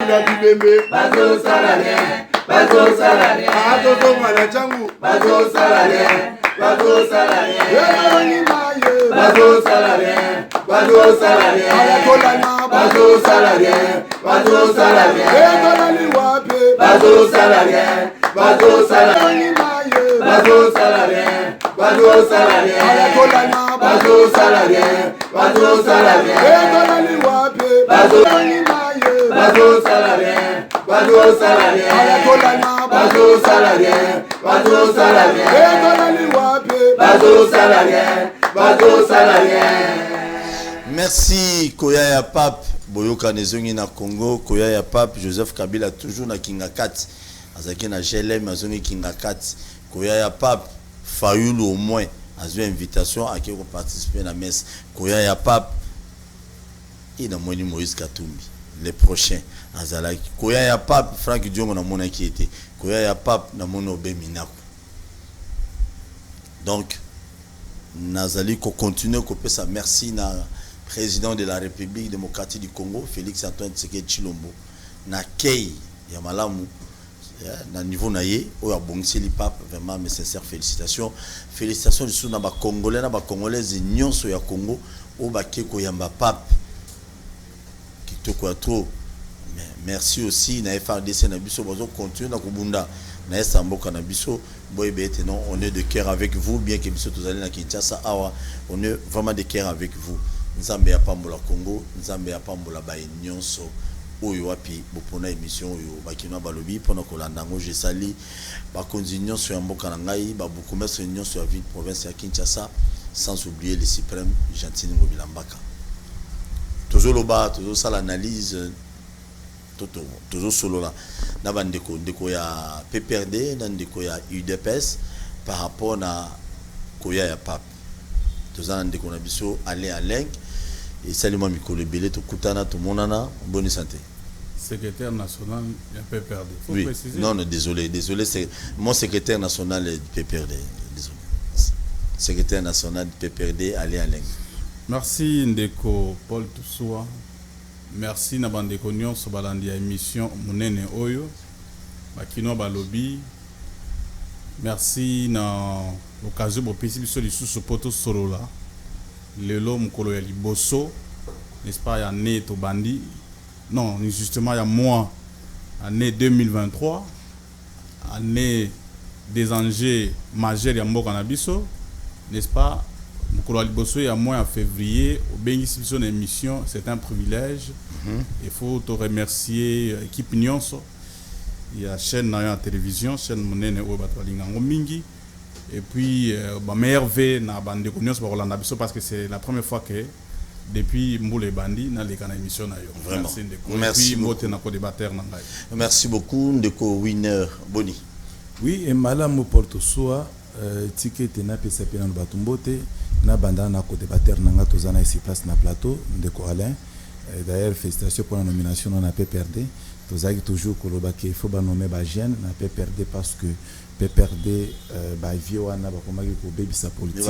Banda Bibembe, Bazo Salarien, Bazo Salarien, Adozo Malachangu, Bazo Salarien, Bazo Salarien, Bazo Salarien, Bazo Salarien, Bazo Salarien, Bazo Salarien, Bazo Salarien, Bazo Salarien, Bazo Salarien, Bazo Salarien, Bazo Salarien, Bazo Salarien, Bazo Salarien, Bazo Salarien, Bazo Salarien, Bazo Salarien, Bazo Salarien, Bazo Salarien. Merci Koyaya Pape Boyoka Nezongi na Congo, Koyaya Pape Joseph Kabila toujours na Kingakati, azaki na GLM azongi Kingakati, Koyaya Pape Fayulu au moins a une invitation à qui participer à la messe. Koyaya Pape et dans Moni Moïse Katumbi les prochains azalaki Koyaya Pape Frank Diongo na mona qui était Koyaya Pape na mona Obeminako. Donc nazali ko continuer ko pesa merci na président de la République démocratique du Congo Félix Antoine Tshisekedi Tshilombo na kei ya malamu na niveau naye o ya bongseli pape vraiment mes sincères félicitations du sous na ba congolais na ba congolaises nyonso ya Congo o ba keko yamba pape kitoko trop. Merci aussi na FRDC na biso bazo continuer na kubunda na Samboka na biso boy bete non on est de cœur avec vous bien que biso tozali na Kinshasa awa on est vraiment de cœur avec vous. Nzambe ya pambola Congo, Nzambe ya pambola ba nyonso oyo wapi bopona émission oyo bakina balobi pona kolanda ngo je sali ba continuer sur ya mboka na ngai ba bukumesa nyonso ya ville province ya Kinshasa sans oublier le suprême Gentile Ngobila Mbaka. Toujours loba, toujours ça l'analyse toto toujours solo là na bandeko ndeko ya PPRD na ndeko ya UDPS par rapport na Koyaya Pape. Toujours ndeko na biso aller à l'eng. Et salut Mikolo Belé, tout Koutana, tout Monana, bonne santé. Secrétaire national du PPRD. Faut oui, préciser. non, désolé, c'est mon secrétaire national du PPRD. Désolé. Secrétaire national du PPRD, allez à l'eng. Merci Ndeko Paul Toussoua. Merci Nabandeko Nyon Sobalandi à émission Munene Oyo. Bakino Balobi. Merci na l'occasion pour pécifier sur les sous-poto solo là. Lelo mukolo ya liboso n'est-ce pas ya né to bandi non justement ya mois année 2023 année des enjeux majeurs ya mboka na biso n'est-ce pas mukolo ya liboso ya mois en février au bengisi biso na émission c'est un privilège. Il faut te remercier équipe nyonso ya chaîne na télévision chaîne monene o batwalinga ngomingi. Et puis, merveille na bande connaissance par Rolanda Bisso parce que c'est la première fois que depuis Mboule Bandi na les canaux émission na yo. Vraiment. Merci beaucoup. Merci beaucoup Ndeko Winner Boni. Oui, et Malam Porto Soa ticket na PCP na Batumbote na banda na côté débatteur na tozana ici place na plateau Ndeko Alain. D'ailleurs félicitations pour la nomination na PPRD. Tozaki toujours koloba qu'il faut ba nommer ba jeune na PPRD parce que PPRD ba vieux na ba komaki ko baby sa politique.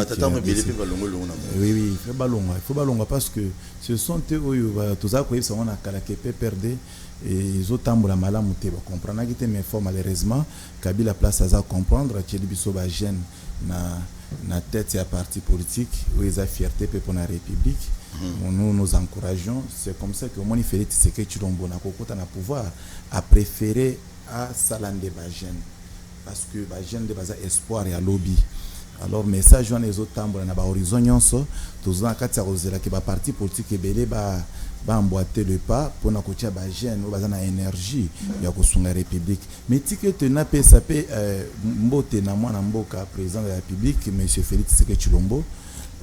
Oui, il faut balonga parce que ce sont eux oyo toza ko yesa on a kala que PPRD et ils ont tambola malamu te ba comprendre ki te mais fort malheureusement Kabila place à comprendre que biso ba jeune na tête ya parti politique où ils a fierté pour la République. Nous encourageons, c'est comme ça que Moni Félix Tshisekedi Tshilombo na kokota na pouvoir a préféré à Salande Bajen parce que Bajen de basa espoir et à lobby. Alors message on les autres tambola na ba horizon nyonso tozana kati ya kozela ke ba parti politique ebele ba emboîter le pas pour na kotia Bajen o bazana énergie ya kosunga République. Mais ticket na PSAP mbote na mwana mboka président de la République monsieur Félix Tshisekedi Tshilombo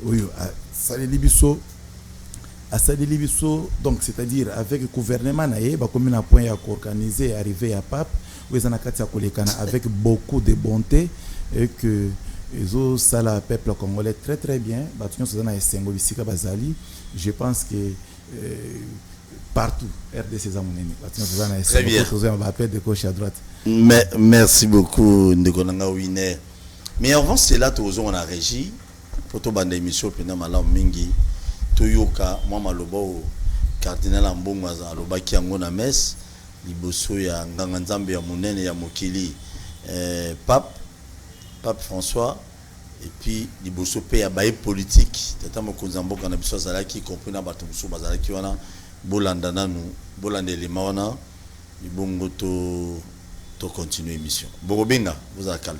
oyo saleli biso donc c'est-à-dire avec le gouvernement naé ba comme un point à organiser arriver à Pape où ils en a avec beaucoup de bonté et que ils ont ça la peuple congolais très très bien je pense que partout RDC très bien de gauche à droite. Merci beaucoup Ndekonanga Winner. Mais avant cela tous on a régi photo bande émission pendant malam mingi toyoka moi maloba au cardinal Ambongo aloba ki yango na messe liboso ya nganga nzambe ya monene ya mokili Pape François et puis liboso pe ya baye politique tata mokonzi mboka na biso azalaki compris na bato mosusu bazalaki wana bolanda nanu bolanda elema wana ibongo to continuer émission Bogobenga vous avez calme.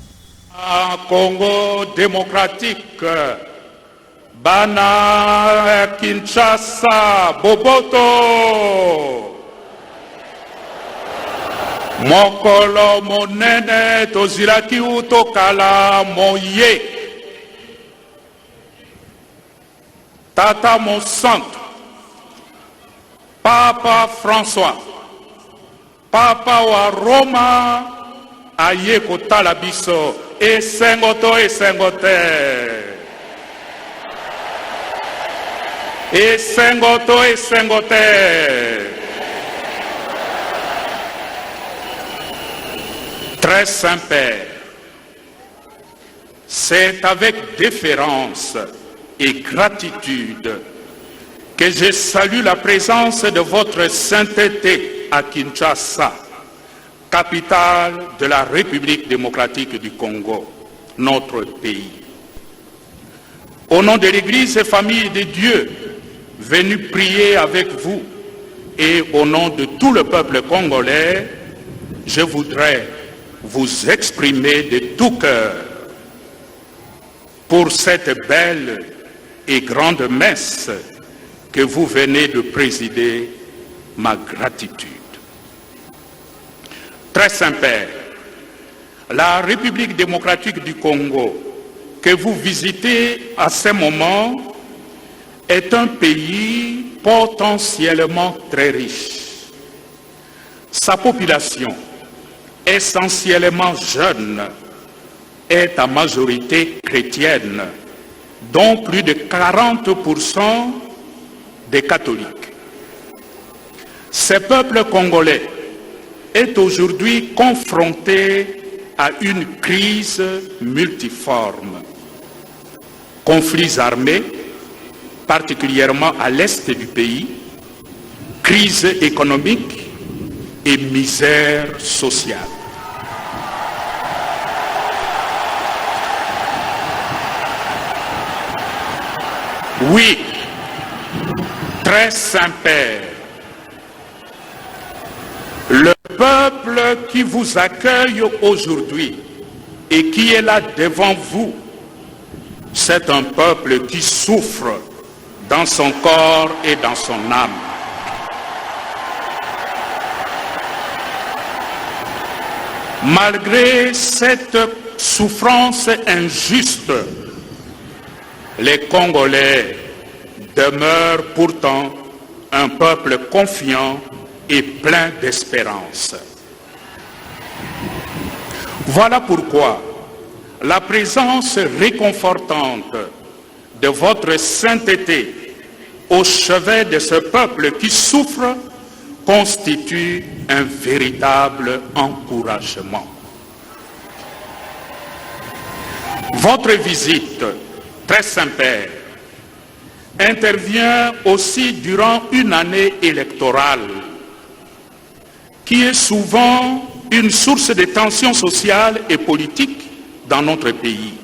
Congo démocratique Bana Kinshasa Boboto Mokolo monene tozilaki utokala moye Tata mon centre Papa François Papa wa Roma aye kotala biso esengote Très Saint-Père, c'est avec déférence et gratitude que je salue la présence de votre sainteté à Kinshasa, capitale de la République démocratique du Congo, notre pays. Au nom de l'Église et famille de Dieu, venue prier avec vous, et au nom de tout le peuple congolais, je voudrais vous exprimer de tout cœur pour cette belle et grande messe que vous venez de présider, ma gratitude. Très Saint-Père, la République démocratique du Congo que vous visitez à ce moment est un pays potentiellement très riche. Sa population, essentiellement jeune, est à majorité chrétienne, dont plus de 40% des catholiques. Ce peuple congolais est aujourd'hui confronté à une crise multiforme. Conflits armés, particulièrement à l'est du pays, crise économique et misère sociale. Oui, très Saint-Père, le peuple qui vous accueille aujourd'hui et qui est là devant vous, c'est un peuple qui souffre dans son corps et dans son âme. Malgré cette souffrance injuste, les Congolais demeurent pourtant un peuple confiant et plein d'espérance. Voilà pourquoi la présence réconfortante de votre sainteté au chevet de ce peuple qui souffre constitue un véritable encouragement. Votre visite, très Saint-Père, intervient aussi durant une année électorale qui est souvent une source de tensions sociales et politiques dans notre pays.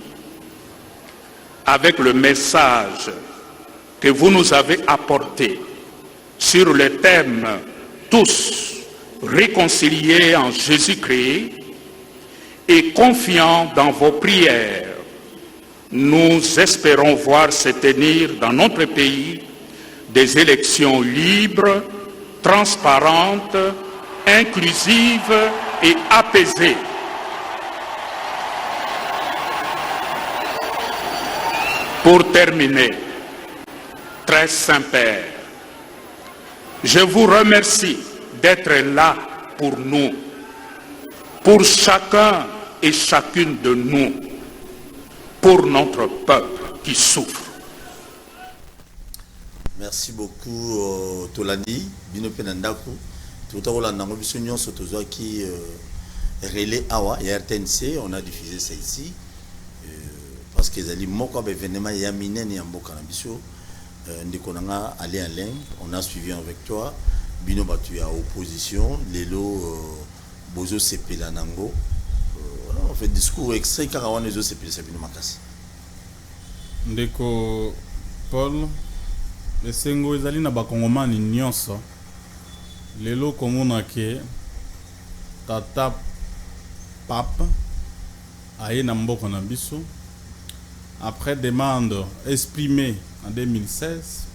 Avec le message que vous nous avez apporté sur le thème « Tous réconciliés en Jésus-Christ » et confiants dans vos prières, nous espérons voir se tenir dans notre pays des élections libres, transparentes, inclusives et apaisées. Pour terminer, très Saint-Père, je vous remercie d'être là pour nous, pour chacun et chacune de nous, pour notre peuple qui souffre. Merci beaucoup Tolani, Binope Nandaku. Tout à l'heure, nous avons qui relais Awa et RTNC, on a diffusé ça ici. Parce que les événements Yaminen et Amboka Nabiso, on a suivi avec toi. bino batu ya opposition lelo bozo sepela nango on fait discours extrait car on les sepela bino makasi ndeko Paul esengo ezali na bakongomani nyonso lelo komona ke tata pape aye na mboka na biso après demande exprimée en 2016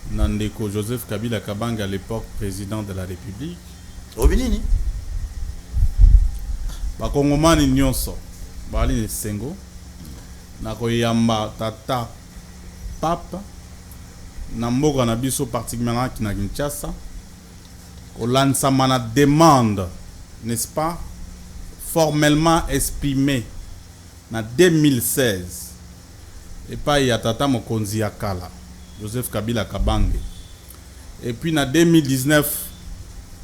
Nandeko Joseph Kabila Kabange à l'époque président de la République. Obinini. Bakongomani nyonso bali sengo na koyamba tata papa na mboka na biso particulièrement na Kinshasa olansa mana demande n'est-ce pas formellement exprimée en 2016 et pas ya tata mokonzi ya kala Joseph Kabila Kabange. Et puis en 2019,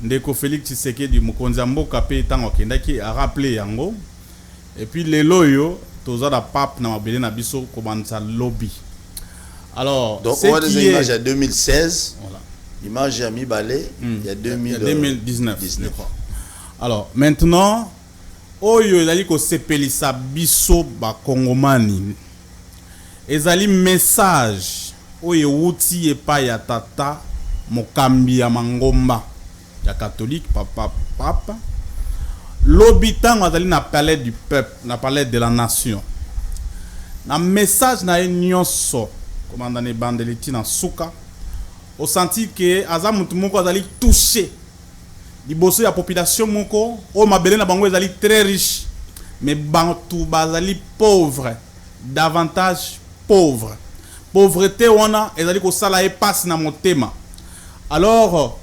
Ndeko Félix Tshisekedi mokonzi mboka pe tango kendaki a rappelé yango. Et puis les loyo toza da pape na mabele na biso kobanza lobby. Alors, donc on a des images à 2016. Voilà. Image à Mibalé, il y a 2019. Alors, maintenant oyo ezali ko sepelisa biso ba kongomani. Ezali message oye wuti epa ya tata mokambi ya mangomba ya catholique papa l'obitant azali na palais du peuple na palais de la nation na message na nyonso commandant Bandeliti na suka au senti que aza mutu moko azali touché liboso ya population moko o mabele na bango ezali très riche mais bantu bazali pauvre davantage pauvre. Pauvreté wana ezali ko sala e passe na motema. Alors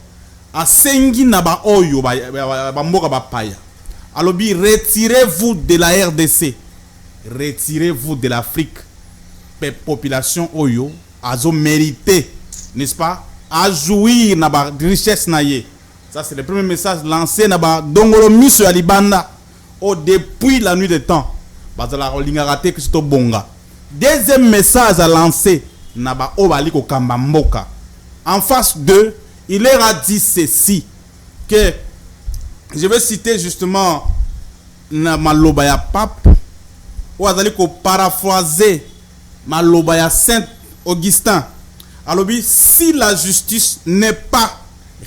asengi na ba oyo ba mboka ba paya. Alobi retirez-vous de la RDC. Retirez-vous de l'Afrique. Population oyo azo mérité, n'est-ce pas? A jouir na ba richesse na ye. Ça c'est le premier message lancé na ba dongolo miso ya libanda. Oh depuis la nuit des temps. Bazala rolinga raté que c'est bonga. Deuxième message à lancer Naba Obaliko Kambamboka. En face d'eux, il leur a dit ceci que je vais citer justement Malobaya Pape ou Azaliko paraphraser Malobaya Saint Augustin. Alors si la justice n'est pas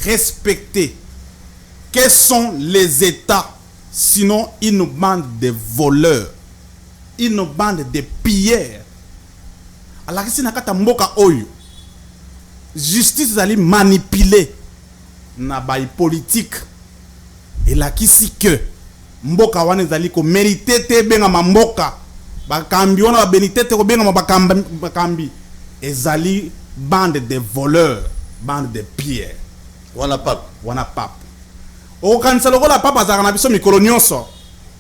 respectée, quels sont les États sinon une bande de voleurs? Une bande de pilleurs. Alors si nakata mboka oyo justice zali manipuler na bail politique et la kisi que mboka wana zali ko mériter te benga mboka bakambi wana benité te ko benga bakambi ezali bande de voleurs, bande de pilleurs. Wana pape o kanisa lokola papa azaka na biso mikolo nyonso.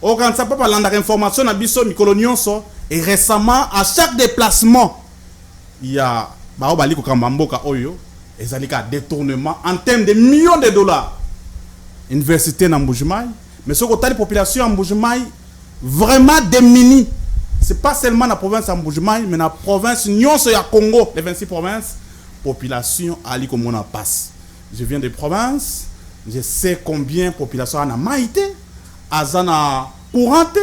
Au quand ça peut pas l'andre information à biso mikolo nyonso et récemment à chaque déplacement il y a baobali ko kambamboka oyo ezalika détournement en termes de millions de dollars université na Mbujimai mais ce côté population en Mbujimai vraiment démunie. C'est pas seulement la province en Mbujimai mais la province nyonso ya Congo les 26 provinces population ali comme on a passe. Je viens des provinces, je sais combien population a maïté azana courante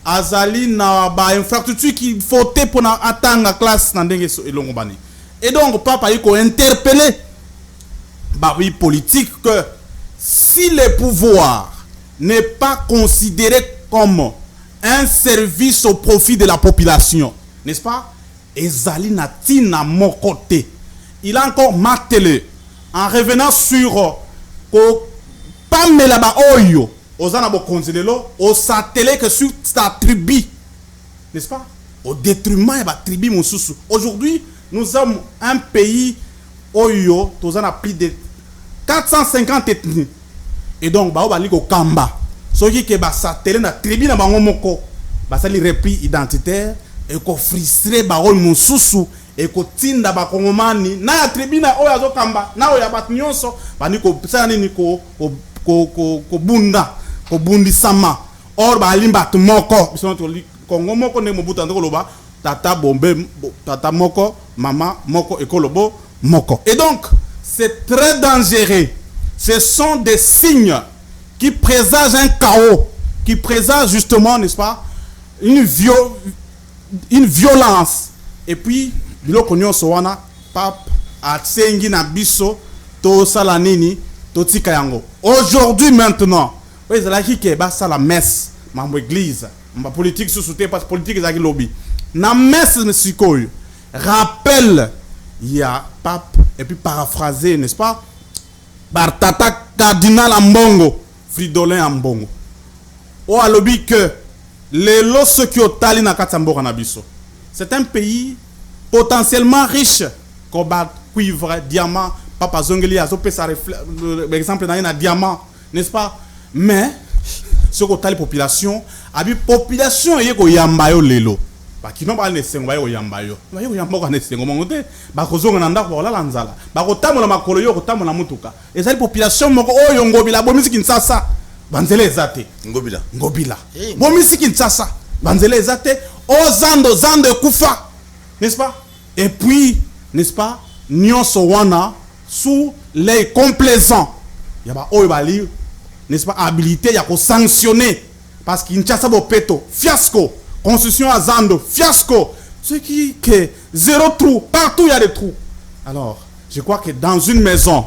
azali na ba infrastructure qui faute pour na atanga classe na ndenge elongo bani. Et donc papa il ko interpeller ba oui politique que si le pouvoir n'est pas considéré comme un service au profit de la population, n'est-ce pas? Ezali na tina mon côté. Il a encore martelé en revenant sur ko pamela ba oyo Ozana bo konzilelo, au satellé que sur sa tribu, n'est-ce pas? Au détriment de la tribu Moussousou. Aujourd'hui, nous sommes un pays oyo, nous avons plus de 450 ethnies. Et donc, bah, on va au Kamba. Ce qui est satellé na tribu na bango moko, bah ça li repris identitaire et ko frustrer ba ol Moussousou et ko tinda ba kongomani na ya tribu na oyo azo Kamba, na oyo bat nyonso, ba ni ko ça ni ko bunda. Ko bundi sama or ba limba moko biso to Kongo moko ne mobuta ndoko loba tata bombe tata moko mama moko ekolobo moko. Et donc c'est très dangereux. Ce sont des signes qui présagent un chaos, qui présagent justement, n'est-ce pas, une violence. Et puis, biloko nyonso wana pape atsengi na biso to sala nini to tika yango. Aujourd'hui maintenant, oui, c'est là qui ba sala messe, mambo église, ma politique sous soutien parce que politique ezaki lobby. Na messe sikoyo, rappel il y a pape et puis paraphraser, n'est-ce pas? Bartata cardinal Ambongo, Fridolin Ambongo. O alobi que les lots qui ont tali na katambo na biso. C'est un pays potentiellement riche, cobalt, cuivre, diamant, papa zongeli azo pe sa exemple na diamant, n'est-ce pas? Mais ce que tali population, abi population yeko yambayo lelo. Ba kino ba ne sengo bayo yambayo. Bayo yambo ka ne sengo mongote, ba kozonga na ndako wala lanzala. Ba kotamola makolo yo kotamola mutuka. Ezali population moko oyo ngobila bomisi Kinshasa. Banzele ezate. Ngobila. Bomisi Kinshasa. Banzele ezate. Zando kufa. N'est-ce pas? Et puis, n'est-ce pas? Nyonso wana sous les complaisants. Yaba oyo bali, n'est-ce pas? Habilité ya ko sanctionner parce Kinshasa bo peto fiasco. Construction à Zando, fiasco. Ce qui que zéro trou, partout il y a des trous. Alors, je crois que dans une maison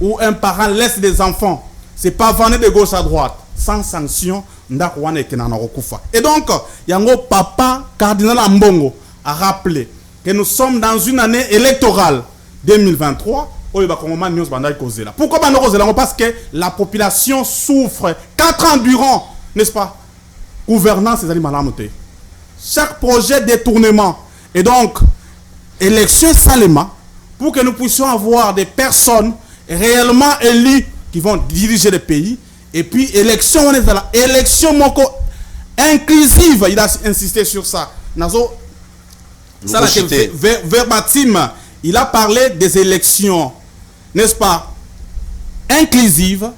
où un parent laisse des enfants, c'est pas vendre de gauche à droite, sans sanction, et donc, Yango Papa Cardinal Ambongo a rappelé que nous sommes dans une année électorale 2023. Pourquoi parce que la population souffre 4 ans durant, n'est-ce pas? Gouvernance, c'est malamoté. Chaque projet détournement. Et donc, élection Salema, pour que nous puissions avoir des personnes réellement élues qui vont diriger le pays. Et puis, élection, on est dans la élection moko inclusive. Il a insisté sur ça. Nazo, ça verbatim, il a parlé des élections, n'est-ce pas, inclusives,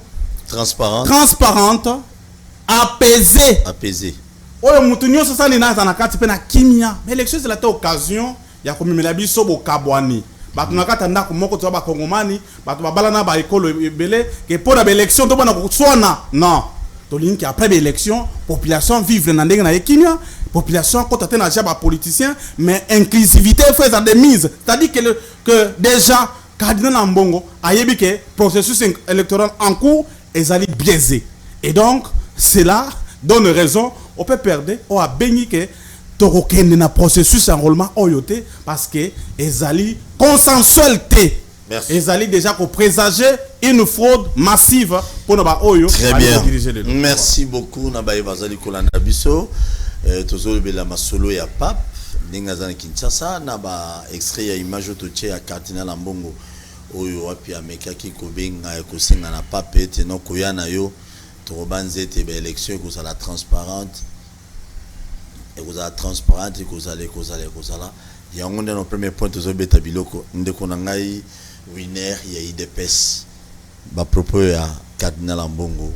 transparentes, apaisées. Oyo mutunyo sasa ni naza na kati pe na kimia. Mais élection c'est la occasion ya komimela biso bo kabwani. Batu nakata ndako moko to ba kongomani, batu babala na ba ekolo ebele ke pour la élection to bana ko swana. Non. To linki après l'élection, population vivre na ndenge na ekimia, population ko tata na jaba politicien, mais inclusivité fait des mises. C'est-à-dire que déjà Cardinal Ambongo a yebi que processus électoral en cours ezali biaisé. Et donc cela donne raison on peut perdre on a béni que torokende na processus enrôlement oyote parce que ezali consensualité. Ezali déjà ko présager une fraude massive pour na ba oyo. Très bien. Merci beaucoup na ba bazali kolanda biso tozolo bela masolo ya pape ninga za Kinshasa na ba extrait ya image to ya Cardinal Ambongo oyo wapi amekaki ko benga ko singa na pape teno koyana yo Torobanze te be élection que ça la transparente et que ça transparente et que ça il y a un des premiers points de ce bêta biloko ndeko nangai winner il y a IDPS ba propos à Cardinal Ambongo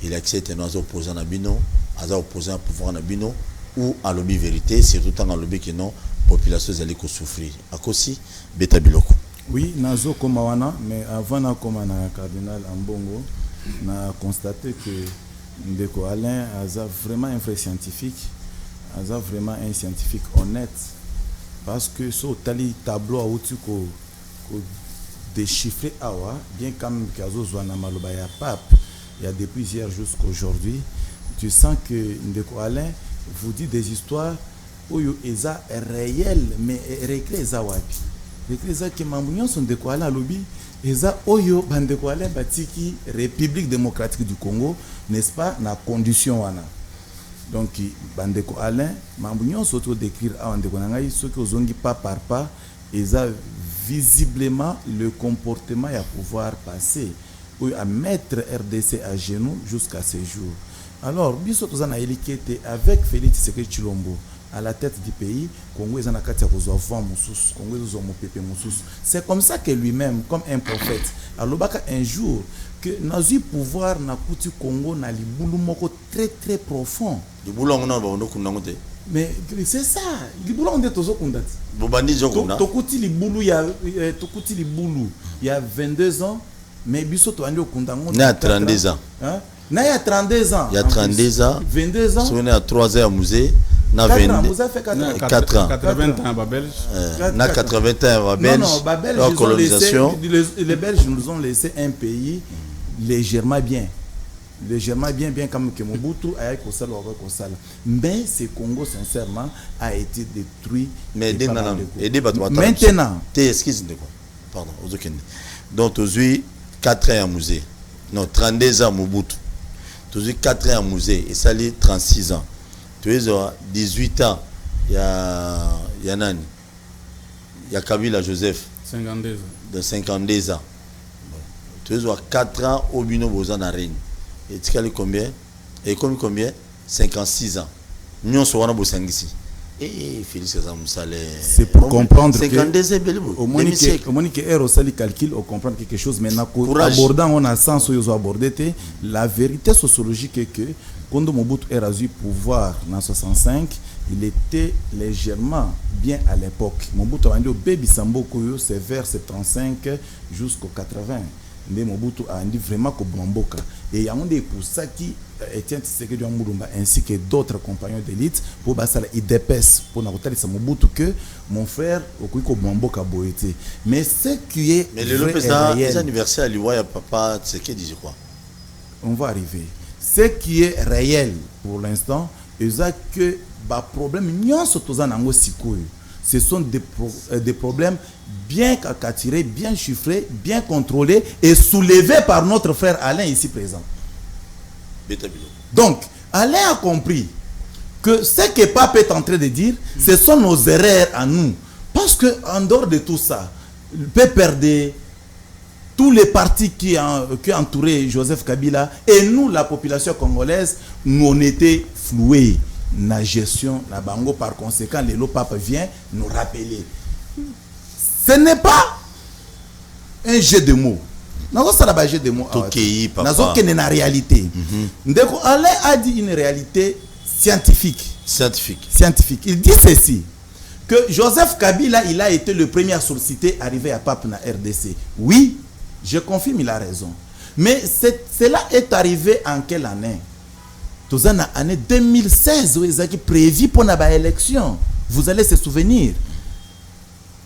il accepte nos opposants na bino aza opposant pouvoir na bino ou à lobby vérité c'est tout en lobby que non population zali ko souffrir akosi bêta biloko. Oui nazo koma wana mais avant na koma na Cardinal Ambongo on a constaté que Ndeko Alain a vraiment un vrai scientifique, a vraiment un scientifique honnête, parce que ce tali tableau à outil ko déchiffré awa bien comme kazo zwana maloba ya pape il y a depuis hier jusqu'à aujourd'hui tu sens que Ndeko Alain vous dit des histoires où eza réel mais récré za wapi récré za ki mambunyo son Ndeko Alain lobby eza oyo bandeko ale batiki République démocratique du Congo n'est-ce pas na condition wana donc bandeko Alain mambu nyonso to décrire a bandeko nangai soki ozongi pas par pas eza visiblement le comportement ya pouvoir passer ou à mettre RDC à genoux jusqu'à ce jour. Alors biso tozana elikete avec Félix Tshisekedi Tshilombo à la tête du pays, Congo est en train c'est comme ça que lui-même, comme un prophète, alors un jour que nous pouvoir na kuti Congo na libulu moko très très profond. Libulu Mais c'est ça. Libulu on dit toujours qu'on date. Bobandi Jokona. Tokuti Libulu il y a 22 ans, mais Bissoto Andi Okundango. Il y a 32 ans. Hein? Il y a 32 ans. Il y a 32 ans. 22 ans. On est à 3 ans au musée. 4 ans. Vous avez fait 4 ans. 4 ans. 80 ans à Belge. Na 80 ans Belge. Non, Belge, la colonisation. Les Belges nous ont laissé un pays légèrement bien. Légèrement bien comme que Mobutu a été mais ce Congo sincèrement a été détruit. Mais maintenant, pardon, donc aujourd'hui 4 ans à musée. Non, 32 ans Mobutu. Aujourd'hui 4 ans à musée et ça lit 36 ans. Tu vois 18 ans il y a Nani. Il y a Kabila Joseph 52 ans. De 52 ans. Tu vois 4 ans au Bino Bozan à Rennes. Et tu sais combien? Et combien? 56 ans. Nous sommes ici. Et Félix Moussale. C'est pour comprendre 52 ans, au moins que Erosali calcul, on comprend quelque chose. Maintenant, abordant, on a sens où ils ont abordé. La vérité sociologique est que quand Mobutu est rasé pouvoir en 65, il était légèrement bien à l'époque. Mobutu a dit au Baby Sambo, c'est vers 75 jusqu'au 80. Mais Mobutu a dit vraiment que Bamboka. Et il y a un des pour ça qui Etienne Tshisekedi Mouloumba ainsi que d'autres compagnons d'élite pour basala IDPS pour n'avoir ça Mobutu que mon frère Okuiko Bamboka Boete. Mais ce qui est mais le président des anniversaires à l'Ivoire papa Tshisekedi je crois. On va arriver. Ce qui est réel pour l'instant, c'est que bah problème n'y surtout en ce sont des problèmes bien capturés, bien chiffrés, bien contrôlés et soulevés par notre frère Alain ici présent. Donc, Alain a compris que ce que Pape est en train de dire, ce sont nos erreurs à nous. Parce qu'en dehors de tout ça, le PPRD, tous les partis qui entouraient Joseph Kabila et nous, la population congolaise, nous on était floués. La gestion, la bango, par conséquent, le Pape vient nous rappeler. Ce n'est pas un jeu de mots. Nous avons un jeu de mots. Nous avons une réalité. Alain a dit une réalité scientifique. Scientifique. Il dit ceci, que Joseph Kabila, il a été le premier à solliciter arrivé à Pape na RDC. Oui, je confirme, il a raison. Mais cela est arrivé en quelle année? Dans l'année 2016, où ils ont prévu pour l'élection. Vous allez se souvenir.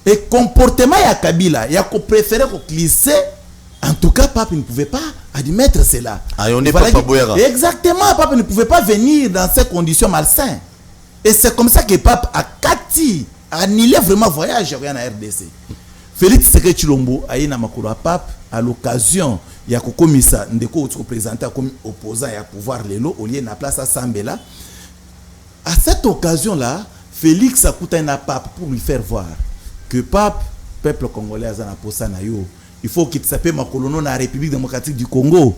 Et comportement à Kabila, il a préféré glisser. En tout cas, Pape ne pouvait pas admettre cela. Exactement, Pape ne pouvait pas venir dans ces conditions malsaines. Et c'est comme ça que Pape a annulé vraiment voyage en RDC. Félix Tshisekedi Tshilombo a eu un Pape à l'occasion. Il y a commissaire ndeko présenté comme opposant à pouvoir l'élo au lieu de la place à Sambela. À cette occasion-là, Félix a coûté un pape pour lui faire voir que pape, peuple congolais, il faut qu'il s'appelle ma colonie dans la République démocratique du Congo.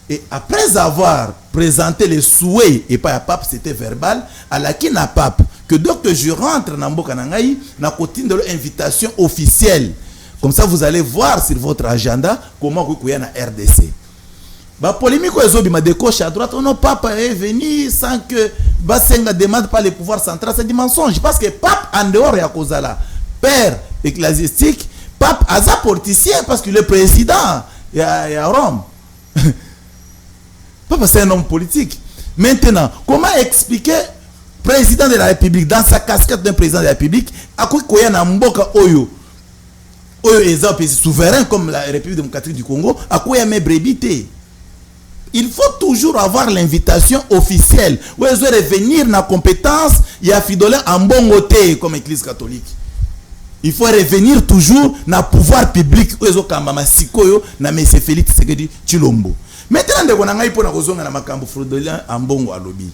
Et après avoir présenté les souhaits, et pas à pape, c'était verbal, à la qui n'a pape, que donc je rentre dans Mboka Nangaï, na côté de l'invitation officielle. Comme ça, vous allez voir sur votre agenda comment vous pouvez na RDC. La polémique est de gauche à droite. Non, Papa est venu sans que Basenga demande pas le pouvoir central. C'est du mensonge. Parce que Pape, en dehors de Kozala, père ecclésiastique, Pape a un politicien parce qu'il est président. Il y a Rome. Papa, c'est un homme politique. Maintenant, comment expliquer président de la République dans sa casquette d'un président de la République à quoi il y a un mboka oyo? Exemple souverain comme la République démocratique du Congo, à quoi il y a mes brébités. Il faut toujours avoir l'invitation officielle. Où ils doivent revenir dans la compétence, il y a Fridolin en bon côté comme Église catholique. Il faut revenir toujours dans le pouvoir public. Où ils ont kambama sikoyo na M. Félix Tshisekedi Tshilombo. Maintenant, de konanga ipo na kozonga na makambo Fridolin en bongo alobi.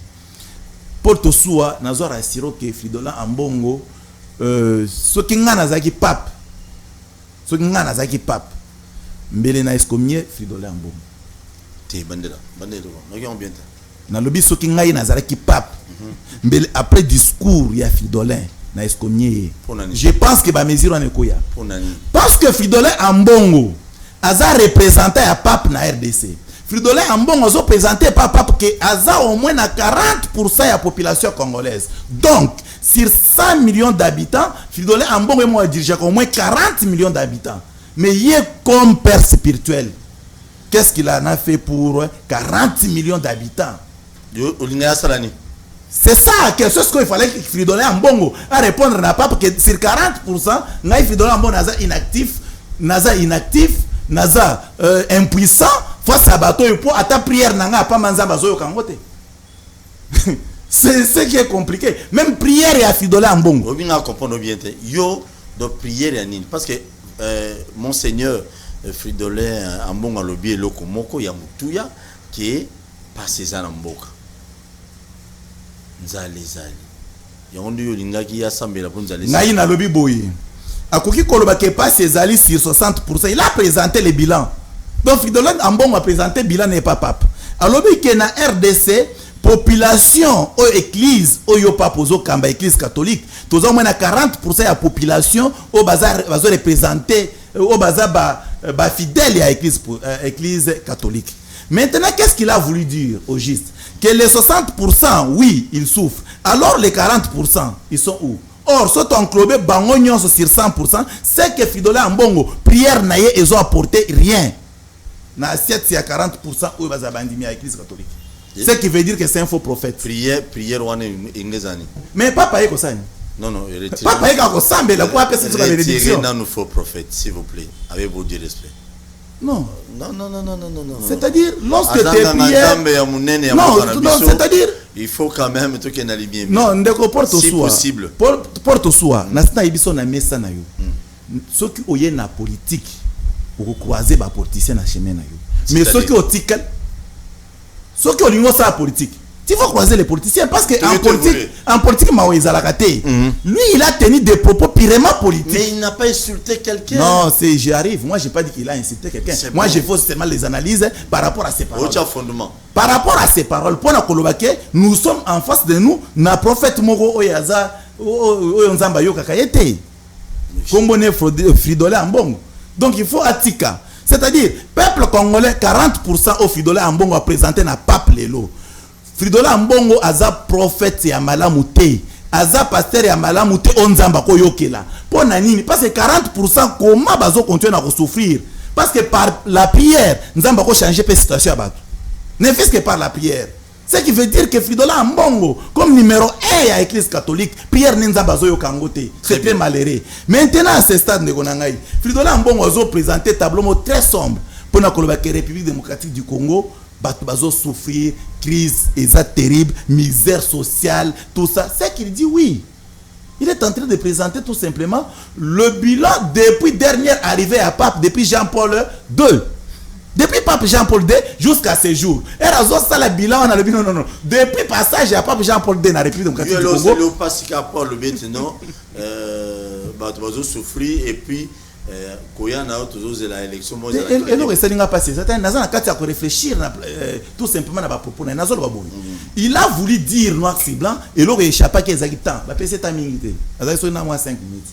Porto Soua nazo rasiro que Fridolin en bongo ce qui ngana zaki pape. Ce qui ngana zaki pape. Mbele na eskomie Fridolin en bongo. Bandela, bien. Na lobby ce qui ngai nazaraki pape. Mbele après discours ya Fridolin na eskomie. Je pense que ba mesure en ekoya. Parce que Fridolin en bongo aza représentant ya pape na RDC. Fridolin Ambongo a présenté par pape que Aza au moins à 40% de la population congolaise. Donc, sur 100 millions d'habitants, Fridolin Ambongo moi dirige au moins 40 millions d'habitants. Mais il est comme père spirituel. Qu'est-ce qu'il en a fait pour 40 millions d'habitants? C'est ça, quelque chose qu'il fallait que Fridolin Ambongo a répondre à pape que sur 40%, Fridolin Ambongo Naza inactif, Naza impuissant. Face à bateau et pour à ta prière nanga pas manza bazo kangote. C'est ce qui est compliqué. Même prière et Fridolin Ambongo. Obinga comprendre bien yo de prière et nini parce que monseigneur Fridolin Ambongo lobi eloko moko ya mutuya qui est passé ça na mboka. Nzali yango yo lingaki ya sambela pour nzali. Ngai na lobi boyi. Akoki koloba ke passe ezali sur 60%. Il a présenté les bilans. Donc Fridolin Ambongo a présenté bilan n'est pas pape. Alors que na RDC population ou église ou yo pape aux kamba église catholique, tous au moins 40% de la population au bazar représenter au bazar ba fidèle à église catholique. Maintenant qu'est-ce qu'il a voulu dire au juste? Que les 60% oui, ils souffrent. Alors les 40% ils sont où? Or, ce ton club bangonyon sur 100%, c'est que Fridolin Ambongo prière naie ils ont apporté rien. Na assiette c'est à 40% où va zabandimi à l'église catholique. Ce qui veut dire que c'est un faux prophète. Prière ou ingézani. Mais papa est comme ça. Non, papa est comme ça, mais la quoi après c'est sur la bénédiction. Non, nous faut prophète, s'il vous plaît, avec vos dieux respect. Non. Non. C'est-à-dire lorsque tes prières. Non, c'est-à-dire. Il faut quand même tout qu'il y ait bien. Non, ndeko porte au si soi. possible. Porte au soi. Nasina ibiso na mesa na yo. Ceux qui oyé na politique. Pour croiser les politiciens dans le chemin. Mais ceux qui ont tika, ceux qui ont l'union sur la politique, tu vas croiser les politiciens parce que en politique, lui, il a tenu des propos purement politiques. Mais il n'a pas insulté quelqu'un. Non, j'y arrive. Moi, je n'ai pas dit qu'il a insulté quelqu'un. Moi, je fais seulement les analyses par rapport à ses paroles. Par rapport à ses paroles, pour nous sommes en face de nous, na prophète Moro Oyaza, Oyonzamba Yokakayete. Kombone Fridolin Ambongo. Donc il faut Atika. C'est-à-dire, peuple congolais, 40% au Fridolin Ambongo a présenté na pape lelo. Fridolin Ambongo aza prophète ya malamute. Aza pasteur ya malamute onzamba ko yokela. Pour nanini, parce que 40% comment bazo continuer à souffrir. Parce que par la prière, nzamba ko changer la situation à batu. Ne fait que par la prière. Ce qui veut dire que Fridolin Ambongo, comme numéro 1 à l'église catholique, prière n'enza yo kangote. C'est très malheureux. Maintenant, à ce stade, Fridolin Ambongo a présenté un tableau très sombre pour la République démocratique du Congo. Bazo souffrir, crise, terrible, misère sociale, tout ça. C'est qu'il dit oui. Il est en train de présenter tout simplement le bilan depuis dernière arrivée à Pape, depuis Jean-Paul II. Depuis Pape Jean-Paul II jusqu'à ce jour. Et raison ça le bilan on a le bilan non. Depuis passage à Pape Jean-Paul II dans la République démocratique du Congo. Le passage à Paul maintenant bazo souffrir et puis Koyana toujours la élection moi et nous ça n'a passé ça n'a pas qu'à réfléchir tout simplement na ba propos na zo ba bon. Il a voulu dire noir sur blanc et l'autre échappé que ça temps. La PC ta minute. Ça so na moi 5 minutes.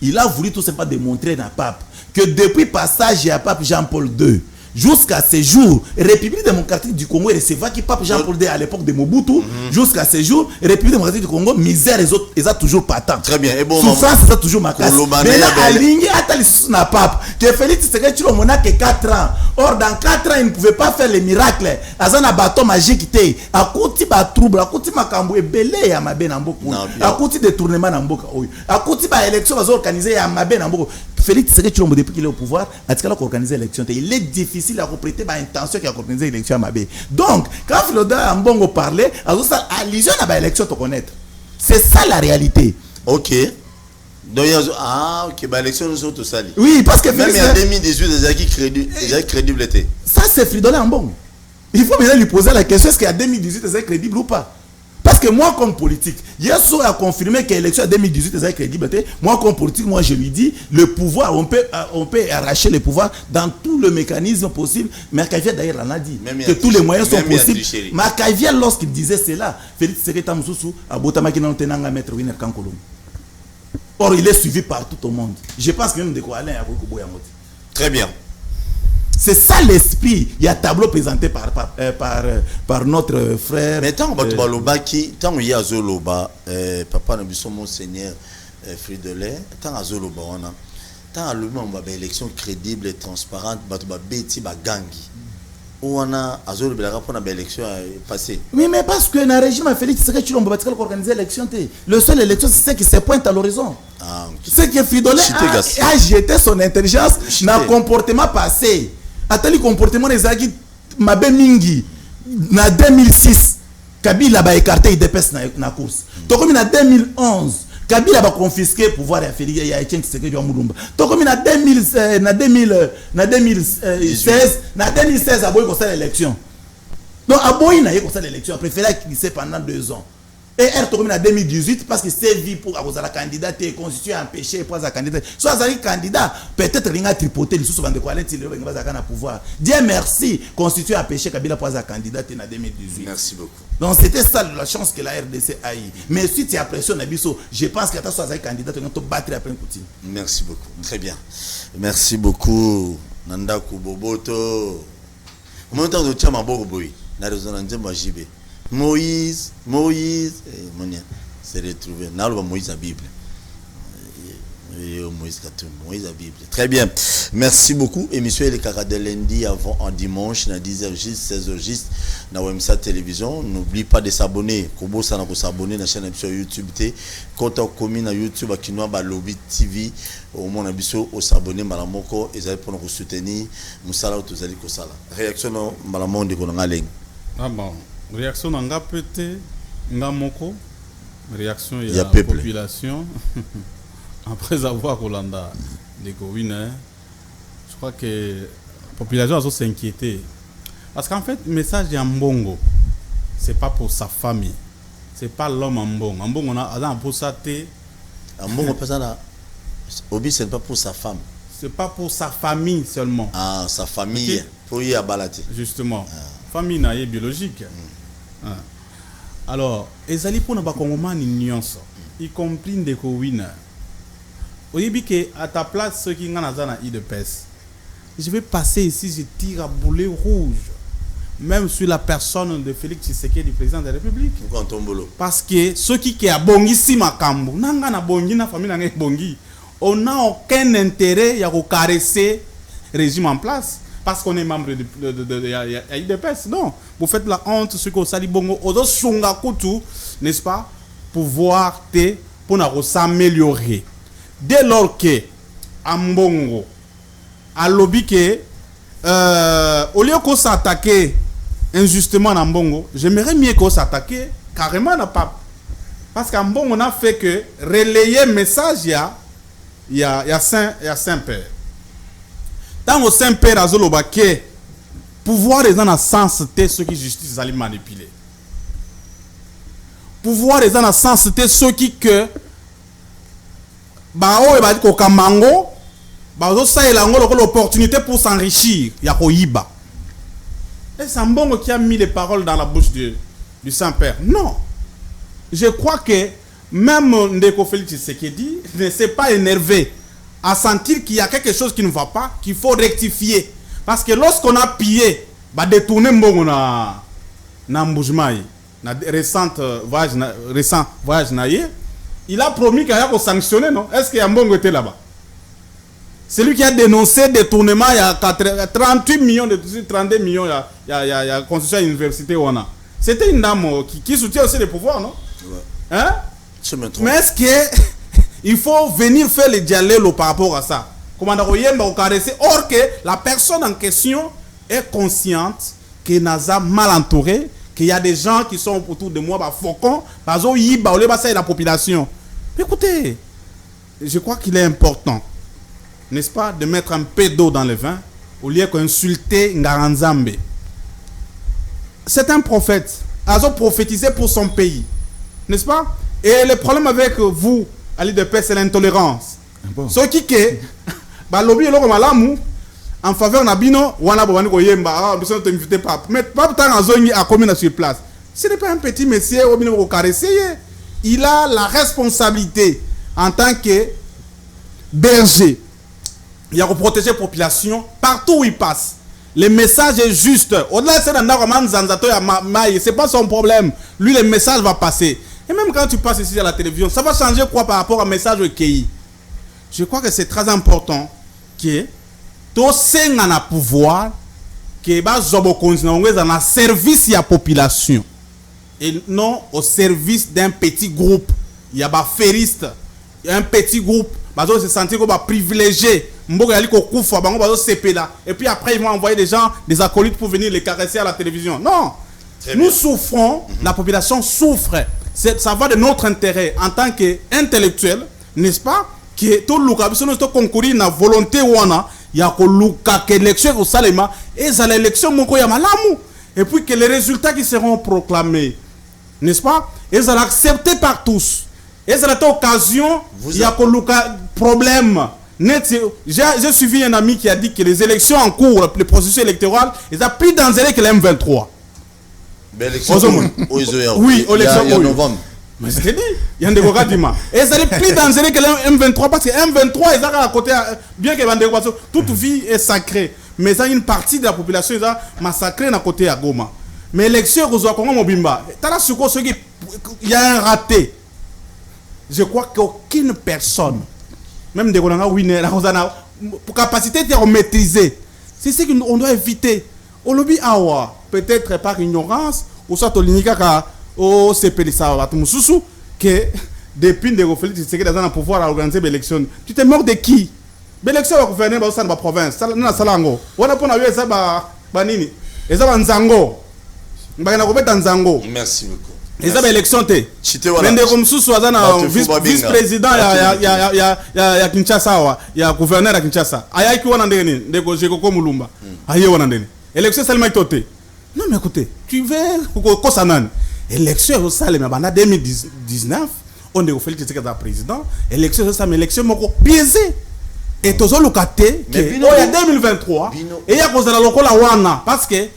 Il a voulu tout simplement démontrer à Pape que depuis passage à Pape Jean-Paul II jusqu'à ce jour, République démocratique du Congo recevait qui Pape Jean-Paul II à l'époque de Mobutu, jusqu'à ce jour, République démocratique du Congo, misère les a toujours pas tant. Très bien. Et bon, souffrance les a toujours ma casse. Mais là, aligné à Talisou n'a Pape, que Félix Tshisekedi Tshilombo n'a que 4 ans. Or, dans 4 ans, il ne pouvait pas faire les miracles. Azan a bâton magique, à côté de trouble, à côté de Makambo et belé à Mabé Namboka, à côté de tournements Namboka, à côté de l'élection organisée à Mabé Namboka. Félix Tshisekedi Tshilombo, depuis qu'il est au pouvoir, a dit qu'il a organisé l'élection. Il est difficile à reprêter par intention qu'il a organisé l'élection à Mabé. Donc, quand Fridolin Ambongo parlait, ça allusion à l'élection te connaître. C'est ça la réalité. Ok. Donc, ok, l'élection nous sommes tous salis. Oui, parce que même en 2018, les crédibles étaient. Ça, c'est Fridolin Ambongo. Il faut maintenant lui poser la question est-ce qu'en 2018, c'est crédible ou pas? Parce que moi, comme politique, Yesso a confirmé que l'élection en 2018 est crédible. Moi, comme politique, moi, je lui dis, le pouvoir, on peut arracher le pouvoir dans tout le mécanisme possible. Makavia, d'ailleurs, en a dit que tous les moyens sont possibles. Makavia, lorsqu'il disait cela, Félix Tshisekedi Moussoussou, à Botamaki, non, tenanga maître Winer Kankolom. Or, il est suivi par tout le monde. Je pense que même de quoi Alain a beaucoup de. Très bien. C'est ça l'esprit. Il y a un tableau présenté par notre frère. Mais tant que Baloba qui, tant qu'il y a Zoloba, papa n'a vu monseigneur Fridelet, tant à Zoloba on a, tant à lui on va une élection crédible et transparente, bah bêti bah gangi. Où on a Zoloba pour une élection passée. Oui, mais parce que dans le régime à Félix Tshisekedi Tshilombo va organiser l'élection. Le seul élection c'est ce qui se pointe à l'horizon. C'est que Fridelet a jeté son intelligence dans le comportement passé. Atali comportement des agis Mabe Mingi en 2006 Kabila a écarté IDPS dans la course. Donc comme en 2011 Kabila a confisqué le pouvoir à Félix Etienne Tshisekedi Tshilombo. Donc comme en 2016 a boy comme l'élection. Donc a boy na comme l'élection, a préféré qu'il pendant 2 ans. Et elle tourne en 2018 parce que c'est vie pour avoir la candidate et constituer un péché pour la candidate. Soit un candidat, peut-être qu'il a tripoté le sous-vent de quoi il va pouvoir. Dieu merci, constituer un péché Kabila pour la candidate en 2018. Merci beaucoup. Donc c'était ça la chance que la RDC a eu. Mais si tu as pression, je pense que tu as un candidat qui va te battre après un coup. Merci beaucoup. Très bien. Merci beaucoup. Nanda Kuboboto. Au moment où tu as ma bourboui, na raison de JB. Moïse, c'est retrouvé. N'a pas Moïse la Bible. Moïse la Bible. Très bien. Merci beaucoup. Émission les caca de lundi avant en dimanche, na 10h juste, 16h juste, na WMSA télévision. N'oublie pas de s'abonner. Kobo ça n'a pas s'abonner na chaîne sur YouTube T. Quand on commis na YouTube à Kinoa ba Lobby TV, au moins abisso au s'abonner malamoko et pour nous soutenir. Musala ou tozali ko sala. Réaction no malamonde ko nga leng. Ah bon. Réaction n'a pété, n'a moko. Réaction il y a la population. Après avoir Rolanda des Gowines, je crois que la population a s'inquiéter. Parce qu'en fait, le message de Mbongo, c'est pas pour sa famille. C'est pas l'homme Mbongo. Mbongo a pour sa thé. Mbongo Obi, c'est pas pour sa femme. C'est pas pour sa famille seulement. Ah, sa famille. Okay. Pour y abalater. Justement. Famille naïe biologique. Alors, les alliés pour ne pas comprendre une nuance, y compris des Kowina. Au début que à ta place ceux qui ont un IDPS, je vais passer ici, je tire à boulet rouge, même sur la personne de Félix Tshisekedi, du président de la République. Parce que ceux qui ont bongi si makambo, n'anga bongi na famille n'anga bongi, on n'a aucun intérêt à caresser le régime en place. Parce qu'on est membre de IDPS. Non, vous faites la honte ce que Sali Bongo, n'est-ce pas, pour voir pour s'améliorer. Dès lors que Ambongo a lobby que au lieu qu'on s'attaque injustement à Ambongo, j'aimerais mieux qu'on s'attaque carrément à Pape. Parce qu'Ambongo n'a fait que relayer le message il y a Saint-Père. Dans le Saint-Père Azoloba, que pouvoir est dans le sens de ceux qui justice allaient manipuler. Pouvoir est dans le sens de ceux qui que bao et badi kokamango bazo ça il a l'opportunité pour s'enrichir ya koyiba. Et c'est Mbongo qui a mis les paroles dans la bouche du Saint-Père. Non. Je crois que même Ndeko Félix Tshisekedi ne s'est pas énervé à sentir qu'il y a quelque chose qui ne va pas, qu'il faut rectifier. Parce que lorsqu'on a pillé, bah détourner Mbongo na Mboujmaï, na récent voyage naïe, il a promis qu'il allait sanctionner, non? Est-ce que Mbongo était là-bas? C'est lui qui a dénoncé détournement, il y a 38 millions, 32 millions, il y a construction à l'université où on a. C'était une dame qui soutient aussi les pouvoirs, non? Ouais. Hein? Mais est-ce que il faut venir faire le dialogue par rapport à ça? Comment on caresser? Or que la personne en question est consciente que Naza mal entouré, qu'il y a des gens qui sont autour de moi, faucons, parce que la population. Écoutez, je crois qu'il est important, n'est-ce pas, de mettre un peu d'eau dans le vin au lieu d'insulter Ngaranzambe. C'est un prophète. Azo prophétisé pour son pays, n'est-ce pas? Et le problème avec vous, Ali de paix, c'est l'intolérance. Bon. Ce qui est, lobby en faveur Nabino, wana bobani ko yemba, besoin de t'inviter pas. Mais pas tant en zone à commune sur place. Ce n'est pas un petit monsieur au bino caresser. Il a la responsabilité en tant que berger. Il a protéger la population partout où il passe. Le message est juste. Au-delà de c'est pas son problème. Lui, le message va passer. Et même quand tu passes ici à la télévision, ça va changer quoi par rapport au message recueilli? Je crois que c'est très important que tout ce qu'on a pouvoir, que dans le service de la population et non au service d'un petit groupe. Il y a des féristes, il y a un petit groupe, ils vont se sentir comme privilégiés. Et puis après, ils vont envoyer des gens, des acolytes pour venir les caresser à la télévision. Non, nous souffrons, la population souffre. Ça va de notre intérêt en tant qu'intellectuel, n'est-ce pas? Que tout le monde qui concourir dans la volonté, il y a que l'élection au Salema et ça l'élection et puis que les résultats qui seront proclamés, n'est-ce pas? Et ça accepté par tous. Et ça a occasion, il y a que problème. J'ai suivi un ami qui a dit que les élections en cours, le processus électoral, ils ont plus dangereux que les M23. Oui, il y a novembre. Mais je te dis, il y a des gars qui disent. Et ça est plus dangereux que les M23 parce que M23, ils ont à côté, bien que toute vie est sacrée. Mais ça, une partie de la population, ils ont massacré à côté à Goma. Mais l'élection, il y a un raté. Je crois qu'aucune personne, même des gens winner, pour capacité de maîtriser, c'est ce qu'on doit éviter. Au lobby awa, peut-être par ignorance, ou soit au linika au CPD que depuis des reflets, tu sais que dans le pouvoir à organiser l'élection. Tu te moques de qui? L'élection va gouverner dans la province. Ça n'a salango. On a pas eu ça banini. Et ça va nzango. Merci beaucoup. Et ça va élection te. Mais des comme sous vice-président ya Kinshasa ya gouverneur à Kinshasa. Aya qui wana ndeni ndeko jeko mulumba. Aye wana ndeni. Élection seulement toté. Non mais écoutez, tu veux ko sanan. Élection au Salem en 2019, on est au fait que le président. Élection ça mais élection moko biaisé. Et tous les locatés que il y a 2023 et il y a cause la lokola wana parce que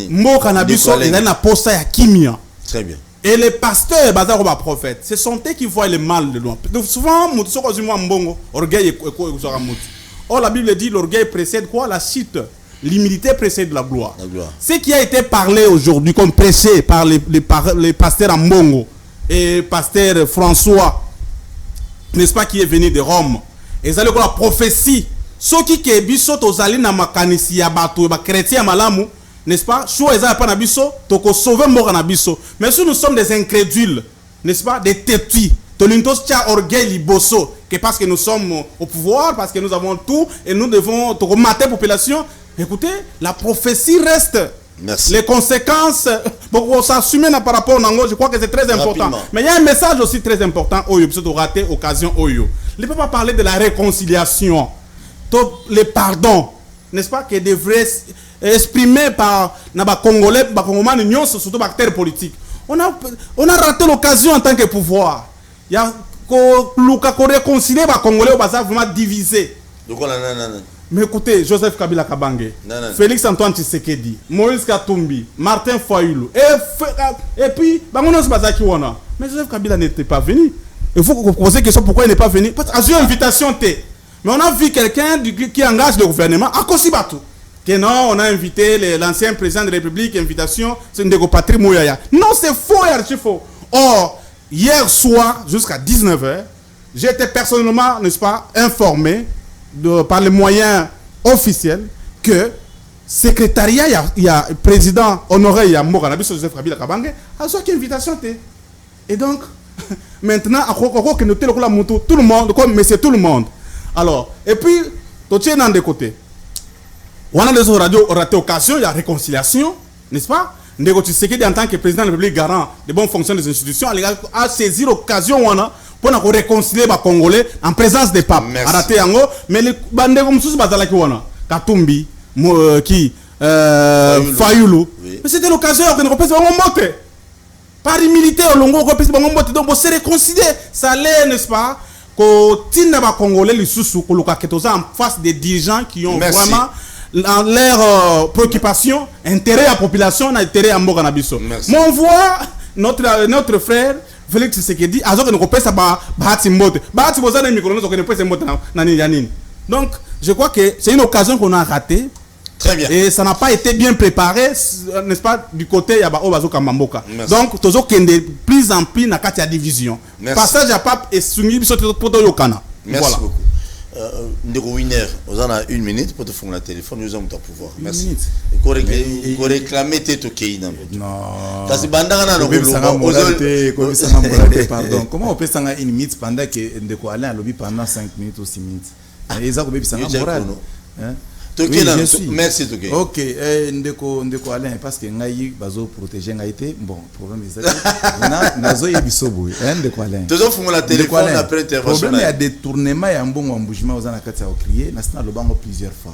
mo cannabis il a une poste à kimia. Très bien. Et les pasteurs bazar comme prophètes, ce sont eux qui voient le mal de loin. Donc souvent mutu soko zimwa mbongo, orgueil et mutu. Or la Bible dit l'orgueil précède quoi? La chute. L'humilité précède la gloire. Ce qui a été parlé aujourd'hui, comme prêché par les pasteurs en Mbongo et pasteur François, n'est-ce pas, qui est venu de Rome. Et ça, c'est la prophétie. Ceux qui sont aux alliés dans ma canisi, les chrétiens malamu, n'est-ce pas, soit ils n'ont pas nabiso, toko sauver mort nabiso. Mais si nous sommes des incrédules, n'est-ce pas, des têtus, tolintos tia orgueil liboso, que parce que nous sommes au pouvoir, parce que nous avons tout et nous devons toko mater la population. Écoutez, la prophétie reste. Merci. Les conséquences, pour s'assumer par rapport au Nango, je crois que c'est très important. Rapidement. Mais il y a un message aussi très important, Oyo, pour rater occasion Oyo. Il ne peut pas parler de la réconciliation, le pardon, n'est-ce pas, qui devrait exprimer par les Congolais, les Congolais, surtout les acteurs politiques. On a raté l'occasion en tant que pouvoir. Il y a qu'on réconcilie les Congolais, on va vraiment diviser. Donc, mais écoutez, Joseph Kabila Kabange, Félix Antoine Tshisekedi, Moïse Katumbi, Martin Fayulu, et puis, mais Joseph Kabila n'était pas venu. Il faut vous poser la question pourquoi il n'est pas venu. Parce qu'il y a une invitation. Mais on a vu quelqu'un qui engage le gouvernement à Kosibatou. Que non, on a invité l'ancien président de la République, invitation, c'est une dégo Patrick Mouyaya. Non, c'est faux et archi faux. Or, hier soir, jusqu'à 19h, j'ai été personnellement, n'est-ce pas, informé par les moyens officiels que secrétariat il y a président honoré il y a Moranabi Joseph Kabila Kabange a soit invitation et donc maintenant à quoi que nous tout le monde comme mais c'est tout le monde alors et puis tout tient dans des côtés on a des radios raté occasion il y a réconciliation n'est-ce pas négocier en tant que président de la République garant des bonnes fonctions des institutions a saisi l'occasion on a pour réconcilier les Congolais en présence des papes. Mais les bandés comme ça, c'est Katumbi, Fayulu. Mais c'était l'occasion que nous représentions monter. Par humilité, on représentation monter. Donc, on se réconcilier. Ça allait, n'est-ce pas, que les Congolais, les sous en face des dirigeants qui ont vraiment dans leur préoccupation, intérêt à la population, intérêt à Moganabiso. Mais on voit notre frère. Félix Tshisekedi a dit que ça bahati mbote. Bahati boza na micro nous on peut se mbote na nini. Donc je crois que c'est une occasion qu'on a ratée Très bien. Et ça n'a pas été bien préparé, n'est-ce pas, du côté Yaba Obazo Kamamboka. Donc, Tozo Kende, plus en plus, n'a qu'à division. Passage à Pape et Sungi Bisoto Poto Yokana. Merci beaucoup. Ndeko Winner, vous en avez 1 minute pour te faire le téléphone, nous avons ton pouvoir. Merci. Il faut réclamer tes toquets. Non. Parce que Bandana pardon. Comment on peut s'en une minute pendant que Ndeko Alain a lobby pendant 5 minutes ou 6 minutes? Et ça, c'est un moral. Oui, merci Toké. Ok, Ndeko Alain, parce que Ngaï bazo protéger Ngaïté, bon, problème est ça. Nazo yebisobo, Ndeko Alain. Toujours font la téléphone après intervention. Problème il y a détournement, il y a un bon embouchement aux anakati à crier, n'a le bango plusieurs fois.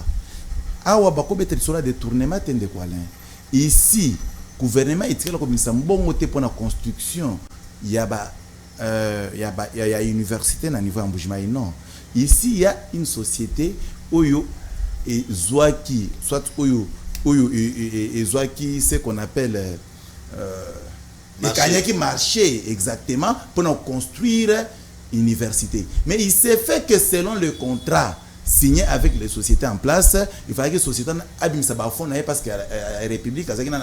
Awa bako betel sur la détournement Ndeko Alain. Ici, gouvernement est tiré comme ça bon côté pour la construction, il y a université à niveau embouchement non. Ici, il y a une société où et Zouaki, soit Oyo et Zouaki, c'est qu'on appelle marché exactement pour nous construire une université. Mais il s'est fait que selon le contrat signé avec les sociétés en place, il fallait que les sociétés abîment sa bafon parce que la République, c'est comme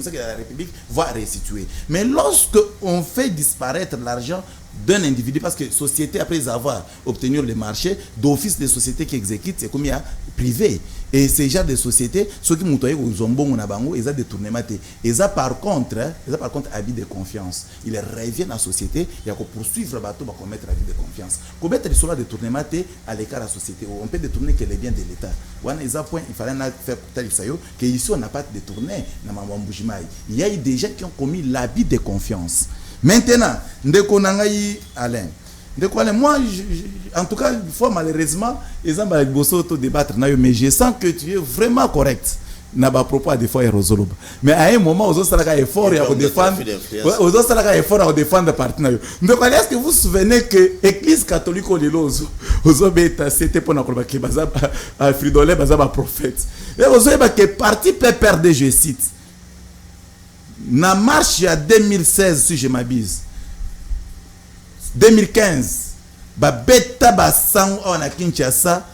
ça que la République va restituer. Mais lorsque on fait disparaître l'argent d'un individu, parce que société, après avoir obtenu le marché, d'office des sociétés qui exécutent, c'est comme il y a privé. Et ces genres de sociétés, ceux qui montent au Zombon ou Nabango, ils ont détournement. Ils ont par contre habit de confiance. Ils reviennent à la société, il y a qu'à poursuivre le bateau pour mettre habit de confiance. Quand mettre sur la détournement à l'écart de la société, on peut détourner que les biens de l'État. Il fallait faire tel que ici on n'a pas détourné. Il y a eu des gens qui ont commis l'habit de confiance. Maintenant, Ndeko Nangaï Alain. Moi, en tout cas, une fois malheureusement, ils ont débattre, mais je sens que tu es vraiment correct. N'a pas propos à des fois Rosoloba. Mais à un moment, aux autres, ça effort à défendre. Aux autres, ça effort à défendre le parti. Donc, est-ce que vous vous souvenez que l'Église catholique au Lilozo, aux autres, c'était pour nous que à Fridolin, bazaba prophète. Et aux autres, que parti peut perdre, je cite. Na marche il y a 2016 si je m'abuse 2015 ba beta ba sang on a Kinshasa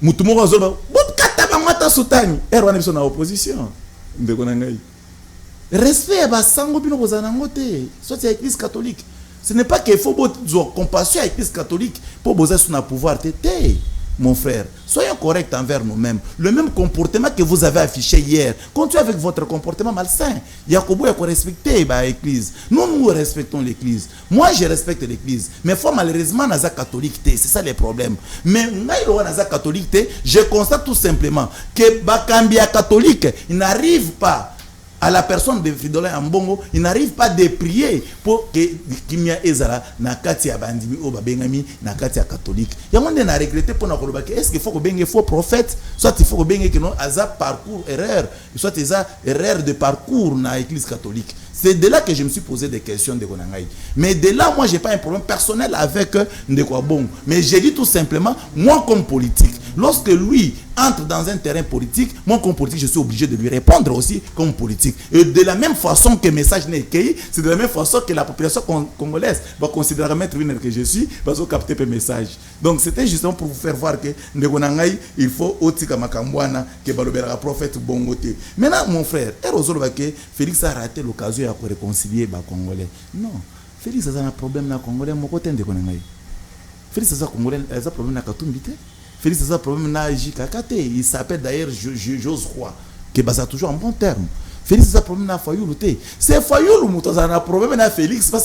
mutu moko zo ba kata ba mata sutani erwana biso na opposition ndeko na ngai respect ba sango bino kozana ngote soit c'est l'église catholique ce n'est pas qu'il faut avoir compassion à l'église catholique pour poser sur le pouvoir tété. Mon frère, soyons corrects envers nous-mêmes. Le même comportement que vous avez affiché hier, continuez avec votre comportement malsain. Yakobo, il faut respecter l'église. Nous respectons l'église. Moi, je respecte l'église. Mais faut malheureusement, naza catholique, c'est ça le problème. Mais naza catholique, je constate tout simplement que Bakambia catholique, il n'arrive pas à la personne de Fridolin Ambongo, il n'arrive pas de prier pour que Kimia Ezara na kati ya bandimi o babengami na kati ya catholique. Il y a monde na regretter pour na koloba que est-ce qu'il faut que bengue faux prophète, soit il faut que bengue que non aza parcours erreur, soit eza erreur de parcours na église catholique. C'est de là que je me suis posé des questions de Konangaï. Mais de là, moi, je n'ai pas un problème personnel avec Ndekwabong. Mais j'ai dit tout simplement, moi comme politique, lorsque lui entre dans un terrain politique, moi comme politique, je suis obligé de lui répondre aussi comme politique. Et de la même façon que le message n'est cueilli, c'est de la même façon que la population congolaise va considérer mettre une que je suis, va capter le message. Donc c'était justement pour vous faire voir que Ndekonangaï, il faut aussi que Makambouana, que Balobera prophète Bongote. Maintenant, mon frère, Félix a raté l'occasion pour réconcilier les Congolais. Non, Félix a un problème dans les Congolais, mon côté de Konangaï. Félix a un problème dans Katumbi. Félix a un problème dans Jikakate. Il s'appelle d'ailleurs Josroi, qui est toujours en bon terme. Félix a un problème dans Fayoulou. C'est Fayoulou qui a un problème dans Félix parce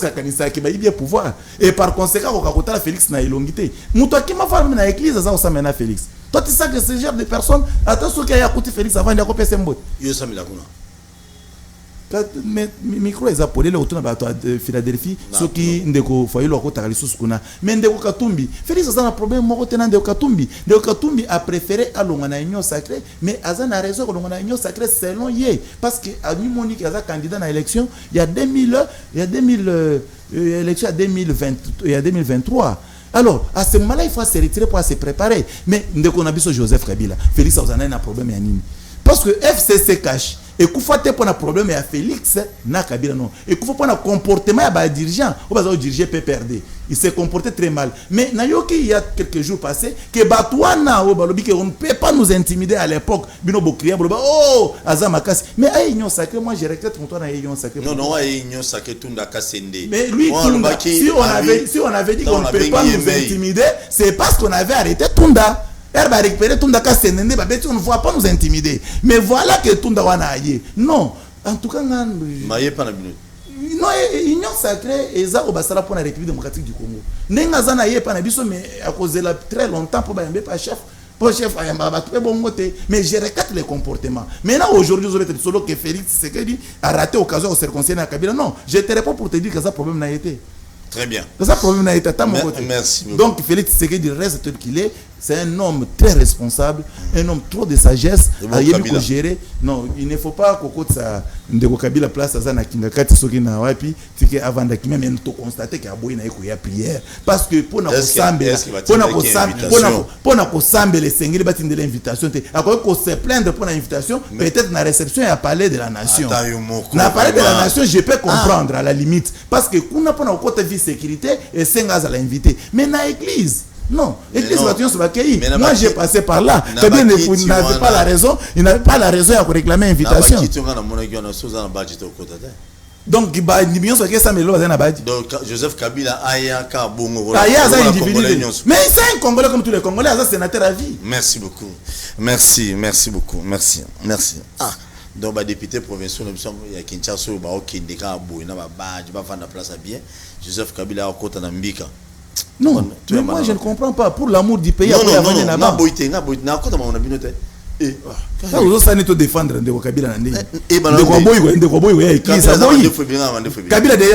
qu'il a bien pouvoir. Et par conséquent, quand Félix n'a ilongité. Moutou qui m'a fait dans l'église, ça a mené Félix. Toi, tu sais que ce genre de personnes, attention qu'il y a écouté Félix avant de couper ses mots. Yo Samila Kuna. Mais micro est appelé le retour de Philadelphie, ceux qui ndeko Fayoulou a côté Alisus Kuna. Mais ndeko Katumbi, Félix a un problème moi côté ndeko Katumbi. Ndeko Katumbi a préféré à l'ongana union sacrée, mais Azan a raison que l'ongana union sacrée selon yé, parce que à Monique a candidat à l'élection, il y a 2000 élection à 2020, il y a 2023. Alors, à ce moment-là, il faut se retirer pour se préparer. Mais ndeko Nabiso Joseph Kabila, Félix a un problème. Parce que FCC cache. Et qu'il faut pour un problème à Félix, na Kabila non. Et qu'il faut pour un comportement à dirigeant, ou pas diriger PPRD. Il s'est comporté très mal. Mais Nayoki, il y a quelques jours passés, que Batouana, on ne peut pas nous intimider à l'époque. Bino Bokria, oh, Azamakas. Mais à Union Sacrée, moi je regrette mon toit à Union Sacrée. Non, à Union Sacrée, Tunda Kassende. Mais lui, Tunda, si on avait dit qu'on ne peut pas nous intimider, c'est parce qu'on avait arrêté Tunda. Elle va récupérer Tunda Kassende, on ne voit pas nous intimider. Mais voilà que Tunda wana aye. Non, en tout cas, Maye pas la minute. Non, Union Sacrée est au Bassara pour la République démocratique du Congo. N'engazana yé pas nabiso, mais à cause de la très longtemps pour bailler pas chef. Pour chef, mais je regrette les comportements. Maintenant, aujourd'hui, vous avez solo que Félix Tshisekedi a raté l'occasion de se circoncis à Kabila. Non, je te réponds pour te dire que ça problème n'a été. Très bien. Ça problème n'a été à mon côté. Merci. Donc, Félix Tshisekedi reste tel qu'il est. C'est un homme très responsable, un homme trop de sagesse. À gérer. Non, il ne faut pas que ça ne Kabila place à Zana Kingakati Sokina Wapi, avant de même constater qu'il y a prière. Parce que pour nous samber les seigneurs de l'invitation, à quoi qu'on se plaindre pour l'invitation, peut-être la réception à parler de la nation. Na parler de la nation, je peux comprendre à la limite. Parce que qu'on n'a pas notre côté vie sécurité et c'est gaz à l'inviter. Mais dans l'église. Non, l'église va se accueillir. Moi j'ai passé par là. Kabila n'avait pas la raison, il n'avait pas la raison à réclamer invitation. Donc Joseph Kabila aya ka bongo. Mais c'est un Congolais comme tous les Congolais, c'est un sénateur à vie. Merci beaucoup. Merci beaucoup. Merci. Ah, donc ba député provincial il y a Kinshasa ba okende ka boy na ba badge ba fanda place bien. Joseph Kabila a kota na mbika. Non, mais moi je ne comprends pas. Pour l'amour du pays, non, vous allez te défendre de Kabila. Kabila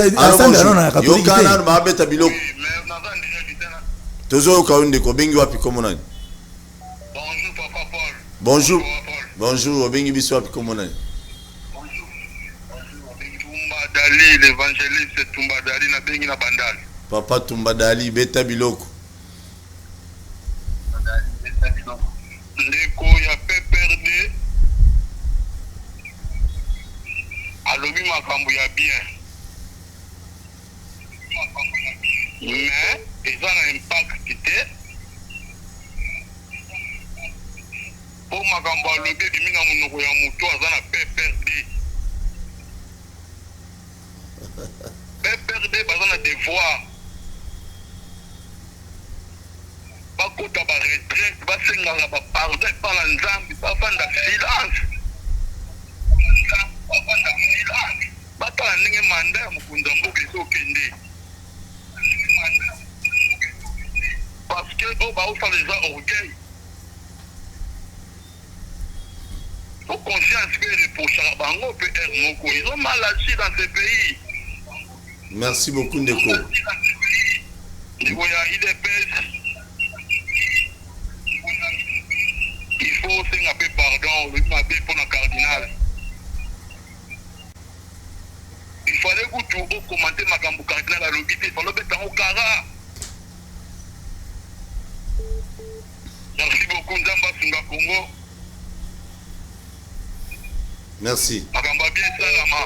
bonjour, Obengi biso api komona. Dali, l'évangéliste Tumba Dali na bengi na bandali. Papa Tumba Dali beta biloko. Ndeko ya PPRD alobi makambo ya bien. Mais eza na impact te. Po makambo alobi ebimi na monoko ya moto aza na PPRD. PPRD baza na devoir. Bakota ba retraite basenga ba pardon par la nzambi bafanda silence batala ndenge manda ya mokonzi ya mboka ezokende parce que o baosala eza orgueil o conscience pe reprochaka bango mpe ere moko ils ont mal agi dans ce pays. Merci beaucoup Ndeko. Ndeko ya IDPS il faut un peu pardon, le mabé pour le cardinal. Il fallait que tu commenter ma gambo cardinal à l'obité, il fallait mettre en cara. Merci beaucoup, Nzamba Sunga Congo. Merci. Ma gambo bien salama.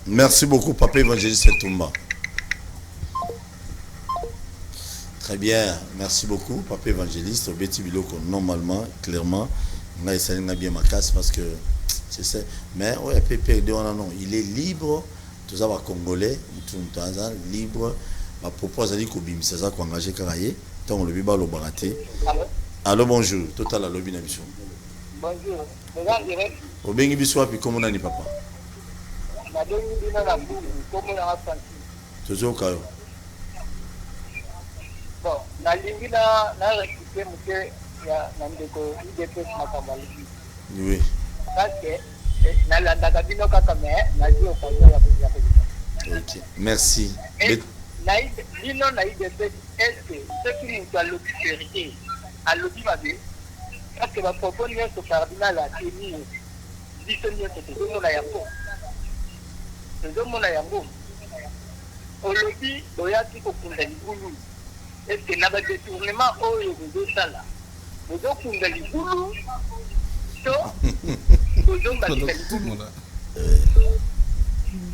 Merci beaucoup, Papa Évangéliste Tumba. Très bien, merci beaucoup, Papa Évangéliste. Obeti Biloko, normalement, clairement, on a essayé de bien ma casse parce que c'est ça. Mais ouais, PPRD, non, il est libre, tout ça va congolais, tout ça libre. Ma propose à dire que c'est ça qu'on a engagé Karaye, tant le biba le baraté. Allô, bonjour, total à l'objet d'émission. Bonjour, regarde direct. Au bengi biswa puis comment on a dit papa. La bengi bina la boue, comment on a senti. Toujours au cas. Bon, na lingi na récupérer monsieur ya nandeko IDPS makabali. Oui. Parce que na landa kabino kaka mais na dio okayo ya kuja. OK. Merci. Na lino na IDPS est-ce que ce qui nous a lobby vérité a lobby babe parce que va proposer ce cardinal a tenu disonnier ce que nous la yango. Nous sommes la yango. Au lobby doyaki ko kunda libulu. Est-ce que n'a pas détournement au niveau de ça là? Vous avez un libulu,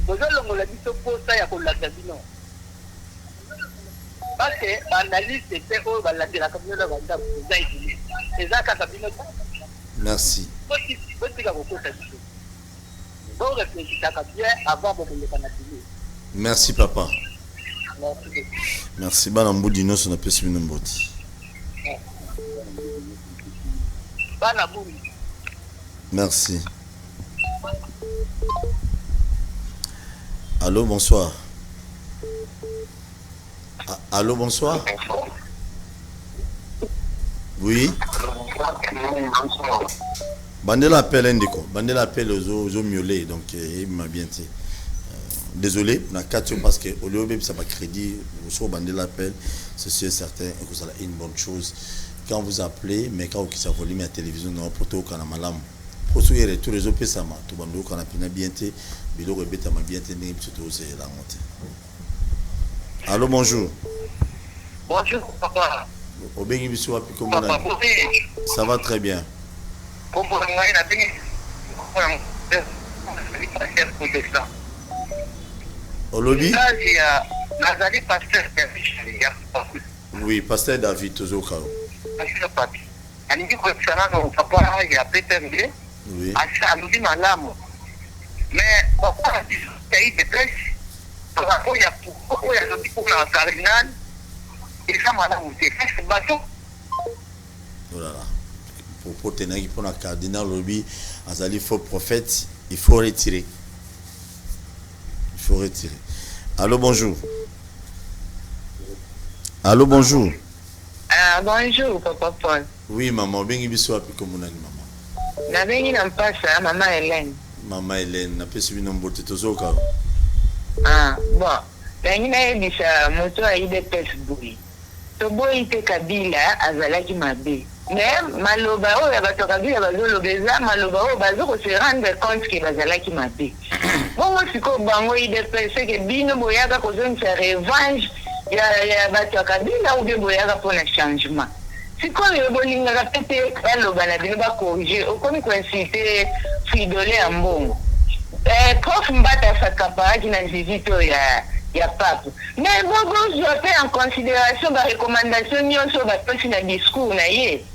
bozolongola biso posa ya kolanda bino parce que analyste te oyo balandelaka bino na bandako eza ebele eza kaka bino. Merci. botika kokota biso boreflechitaka bien avant bokoleka na tele. Merci papa. Merci. Merci bana mbudi nyonso napesi bino mboti. Bana mbudi. Merci. Allô, bonsoir. Allô, bonsoir. Oui. Bandela appelle Indiko. Bandela appelle aux miolés, donc il m'a bien dit. Désolé, on a 4 parce que au lieu de ça va crédit, vous Bandela appelle, ceci est certain et que ça une bonne chose. Quand vous appelez, mais quand vous avez volume à la télévision, non, pour tout le monde, pour tous les autres, ça m'a tout le monde a bien été. Allô, bonjour. Bonjour, papa. Ça va très bien. Au lobby? Oui, pasteur David Tozoka. Oui. Mais pourquoi il y a des presse pour la cardinal et ça madame c'est bateau. Oh là là. Pour tenir pour la cardinal lobby azali faux prophète, il faut retirer. Il faut retirer. Allô, bonjour. Allô, bonjour. Bonjour papa Paul. Oui maman, bengi biso api komunani maman. Na bengi na mpasa maman Hélène. Maman Hélène, na pesi bino mbote tozoka. Bon, bengi na yebisa moto aide pesbui. To boyi te Kabila azalaki mabe. Mais maloba oyo bato Kabila bazolobeza maloba oyo bazoko se rendre compte que bazalaki mabe. Bongo siko bango ide pese ke bino boyaka kozongisa revanche ya bato Kabila ou bien boyaka pona changement. Sikoyo bolingaka pete baloba na bino bakorige okomi koincite fidole ya mbongo. Prof Mbata Sakaparaki na visito ya pape. Mais bogo je en considération ba recommandation nyonso ba pesi na discours na ye.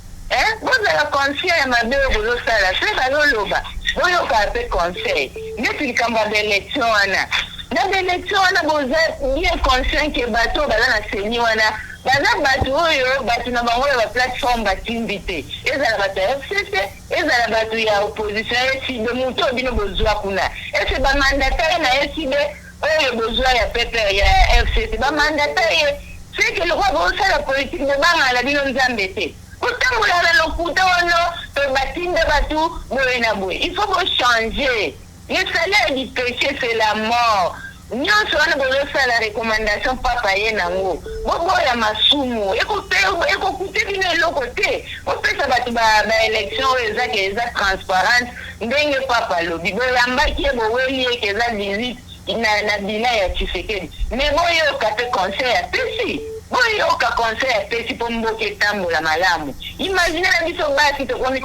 Bozala conscient ya mabe bozosala se baloloba boyoka pe conseil. Neti likamba d'élection wana. Na d'élection wana boza bien conscient ke bato baza na seni wana. Baza bato oyo bato na bango ya plateforme batinvité. Ezala bato ya FCC, ezala bato ya opposition SID muto bino bozwa kuna. Ese ba mandataire na SID oyo bozwa ya PPR ya FCC ba mandataire c'est que le roi bosa la politique ne banga la bino nzambe te. Kotambola na lokuta wono to batinda batu boyena boy. Il faut changer. Le salaire du péché c'est la mort. Nyonso wana bozosala recommandation papa ye nango boboya masumu ekokute bino eloko te opesa bato baélection oyo eza transparente ndenge papa lobi boyambaki ye boweli eke eza visite na bila ya Tshisekedi mais boyoka pe conseil ya pesi boyoka conseil ya pesi mpo mboka etambola malamu. Imagine na biso basi tokomi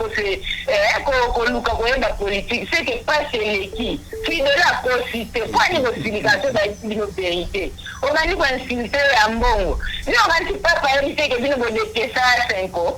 koluka koyeba politique c'est que pas eleki fidola kosite kwani kosilikation baiti bino verité obandi koinsulte ya mbongo ni okanisi papa yobi te ke bino bodekesa 5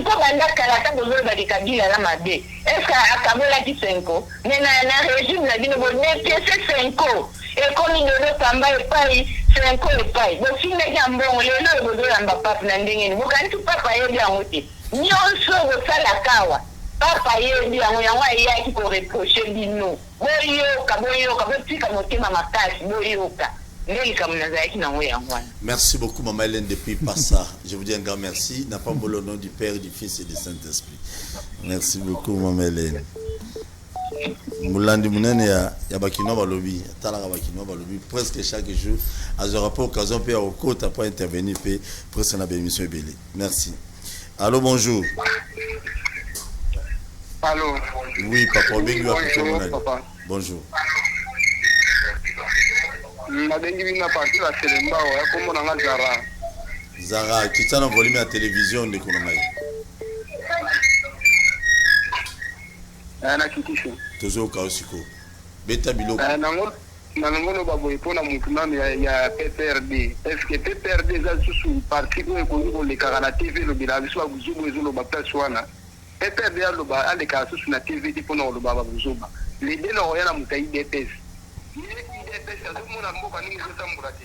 banda kalata bozoloba ke Kabila na mabe eske akabolaki 5 mais na régime na bino bodekese 5 ekomi dodo pamba epai 5 epai bosindaki ya mbongo lelo bozolamba pape na ndenge ni bokanisi papa yobi yango te nyonso bosalaka awa papa yebi yango ayaki koreproche bino boyoka botika motema makasi boyoka ndenge kamunazalaki nango yango wana. Merci beaucoup maman Hélène depuis Passa. Je vous dis un grand merci. N'a pas au nom du Père, du Fils et du Saint-Esprit. Merci beaucoup maman Hélène. Moulandi Mounene ya bakino balobi, talaka bakino balobi presque chaque jour. Azora pas occasion pe au côté pour intervenir pe presque na émission ebele. Merci. Allô, bonjour. Allô. Oui, papa, bonjour. Bonjour. Zara, tu as un volume à la télévision de Konomaï. na kitisho tozoka osiko beta biloko nango baboye mpona motu nano ya PPRD. Est-ce que PPRD eza lisusu parti oyo ekoki kolekaka na TV elobela biso babuzuba ezoloba place wana PPRD aloba alekaka susu na TV ti mpona koloba babuzuba lede na oya na moto ya IDPS IDPS azomona mboka ndenge ezotambola te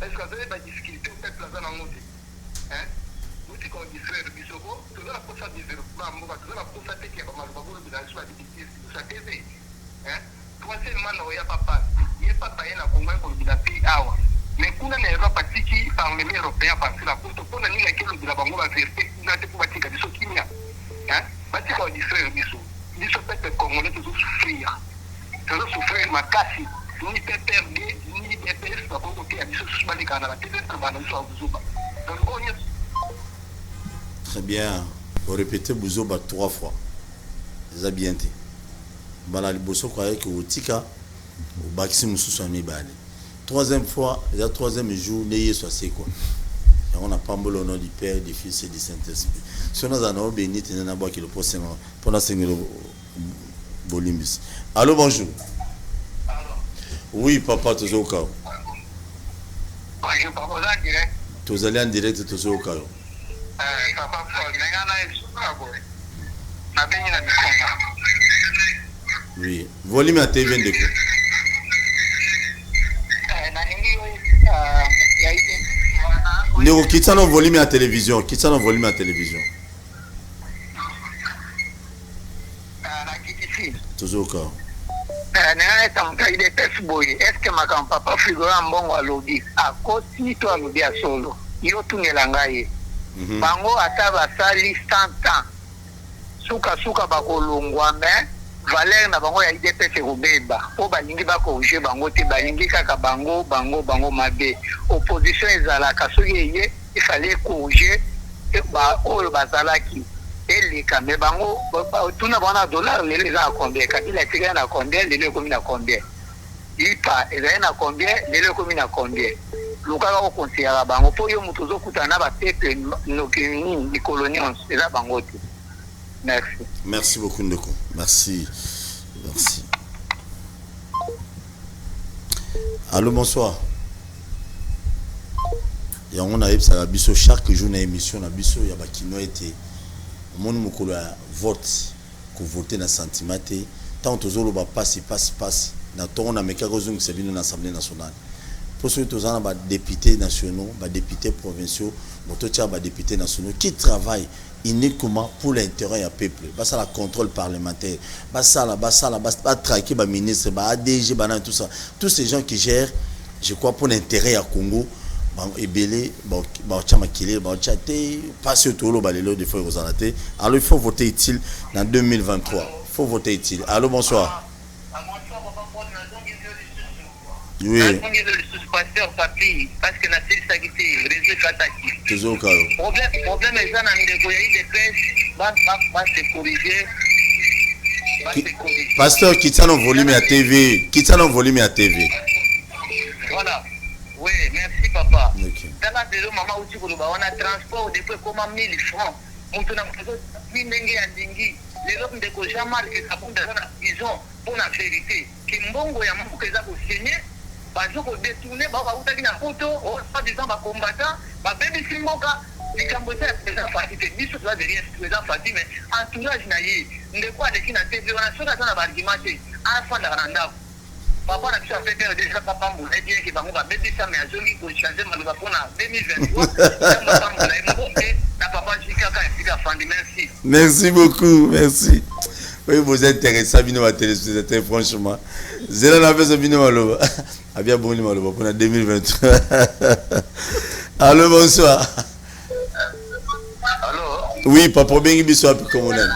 est-ce que azoye badifficulté peuple aza nango te uti kodistraire biso po toza na posa développement ya mboka toza na posa teke ya bamaloba kolobela biso badidictive biso ya TV troisièmement na oya papa ye papa ye na Congo ekolobela pe awa mais kuna na Europe atiki parlement européen parti la porte mpona nini akelobela bango bavérité kuna te mpo batika biso kimia batika kodistraire biso peuple congolais tozosouffrir makasi ni PPRD ni DPS bakoki koteya biso susu balekana na TV bana biso babuzuba donc oyo nyonso. Très bien. Vous répétez Bouzoba 3 fois. C'est bien. Bala liboso kwa que otika au bakisi mususu amibale. Troisième fois, la troisième jour, n'ayez soit c'est quoi. On a pas au nom du Père, du Fils et du Saint-Esprit. Si on a un homme béni, on a qui le procès pendant 5 volumes. Allô, bonjour. Oui, papa, tu es au cas. Tu es en direct, tu es au cas. Oui, volume à TV de quoi? Néo, quitte ça, volume à télévision. Quitte ça, volume à télévision. Toujours au cas. Est-ce que ma papa figura mbongo alobi akosi to alobi a solo yo tunelanga ye bango ata basali 100 ans suka bakolongwa mais valeur na bango ya IDPS ekobeba po balingi bakorige bango te balingi kaka bango mabe opposition ezalaka soki eye ifale korige oyo bazalaki eleka me bango tuna bana dollar lelo eza na combien kabila etikali na combien lelo ekomi na combien ipa ezali na combien lelo ekomi na combien lukaka kokonseyaka bango mpo yo moto ozokutana na bapeple nokini mikolo nyonso eza bango te. Merci. Merci beaucoup Ndeko. Merci. Allô, bonsoir. Et on a eu ça biso chaque jour na émission na biso ya bakino été mon mukolo ya vote ko voter na sentiment té tant tozolo ba passe na ton na meka ko zungu sebino na assemblée nationale pour ceux tozana ba députés nationaux ba députés provinciaux moto tia ba députés nationaux qui travaillent uniquement pour l'intérêt du peuple. Ça la contrôle parlementaire. Ça traquer ba ministre, ba ADG, ba tout ça. Tous ces gens qui gèrent, je crois pour l'intérêt à Congo, et belé, ba chama kile, ba chaté, pas surtout le balelo de fois aux alaté. Alors il faut voter utile en 2023. Il faut voter utile. Allô, bonsoir. Oui. Pasteur papi parce que na sisa kiti réseau kataki. Toujours caro. Problème est dans ndeko ya IDPS ba se corriger. Pasteur quitte ça volume à TV. Quitte ça volume à TV. Voilà. Oui, merci papa. OK. Dala de maman uti ko ba wana transport depuis comme 1000 francs. Mutu na mtoto ndenge ya ndingi. Lelo ndeko Jean-Marc Kabunda na prison pour la vérité. Kimbongo ya mbuka za ko signer bazoko détourner ba utaki na photo au pas disant ba combattant ba bébé simboka likambote pesa fatite biso doit derrière pesa fatite mais entourage na yi ndeko aleki na TV wana soka sana ba argumenté afa na randa papa na biso fait faire déjà papa mbula bien que bango ba bébé ça mais azongi ko changer maloba pona 2023 papa mbula mbote na papa chika ka fika fandi merci. Merci beaucoup, merci. Oui, vous êtes intéressé à venir à téléspectateur, franchement. Zéla n'a fait ce vino maloba. A bien bon maloba pour 2023. Allô, bonsoir. Allô. Oui, papa Bengi biso api comme on est.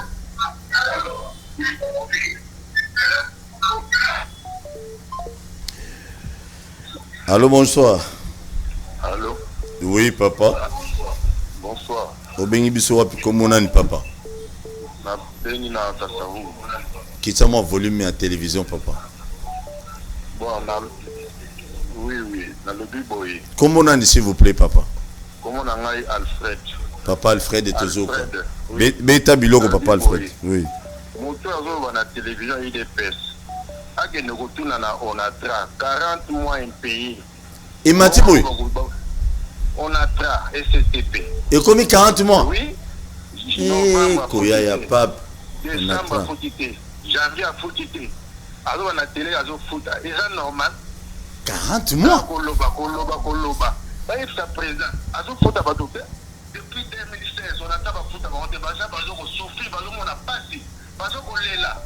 Allô, bonsoir. Allô. Oui, papa. Bonsoir. Obengi biso api comme on est, papa. Quitte moi volume à télévision, papa. Bon, oui, dans le biboy. Comment on a dit, s'il vous plaît, papa? Comment on a Alfred? Papa Alfred est toujours. Beta Biloko, papa Alfred. Oui. moto azoba na télévision IDPS akende kotuna na Onatra 40 mois impayé. Et Matiboui Onatra STP. Et comme 40 mois. Oui. Et Koya ya pape. Décembre foutité. Janvier foutité. Alors on a télé azo fouta. Et ça normal. 40 mois. Koloba. Bah il est président. Azo fouta ba dope. Depuis 2016 on a taba fouta ba on te baza bazo ko souffrir bazo on a passé. Bazo ko lela.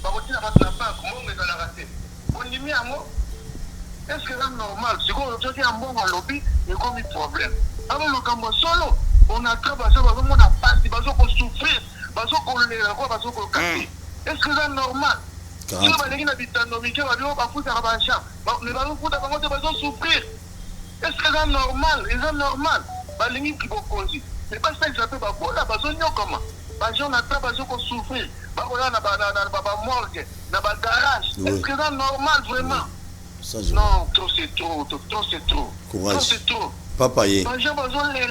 Ba ko tina ba na banque mo ngeza la raté. On dit mi amo. Est-ce que c'est normal? Si on dit un bon lobby, il y a comme un problème. Alors le cambo solo, on a travaillé, on a passé, on a souffrir, on a casser. Est-ce que c'est normal? Si on a des dynamiques, on va foutre à la chambre. Mais on va foutre à la souffrir. Est-ce que c'est normal? C'est normal. Les gens qui vont causer. Mais pas ça que j'appelle la balle, comment? Les gens ont souffrir. On a une morgue, on a un garage. Est-ce que c'est normal vraiment? Non, trop c'est trop, c'est trop. Courage. Trop c'est trop. Papa yé. Les gens sont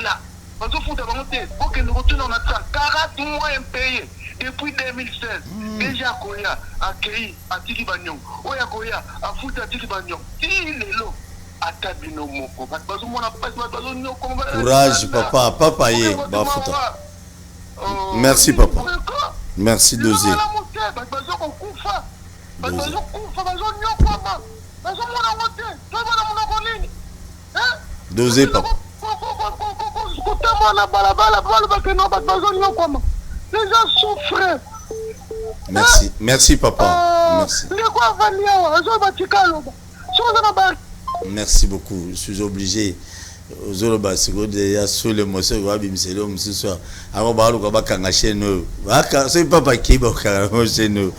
là. Ils font des volontés. Pour que nous retournions en attente. 40 mois impayés depuis 2016. Déjà Koya a accueilli à Tiki Bagnon. Oya Koya a foutu à Tiki Bagnon. Il est là. Atabino Moko. Courage, papa. Papa yé. Merci, papa. Merci, Dosé. Dosé, papa. Les gens souffrent. Merci, merci, papa. Merci. Merci beaucoup. Je suis obligé. Zoloba siko de sur le monsieur wa bimselo msiswa abo ba luka ba kanga cheno aka c'est papa qui ba kanga cheno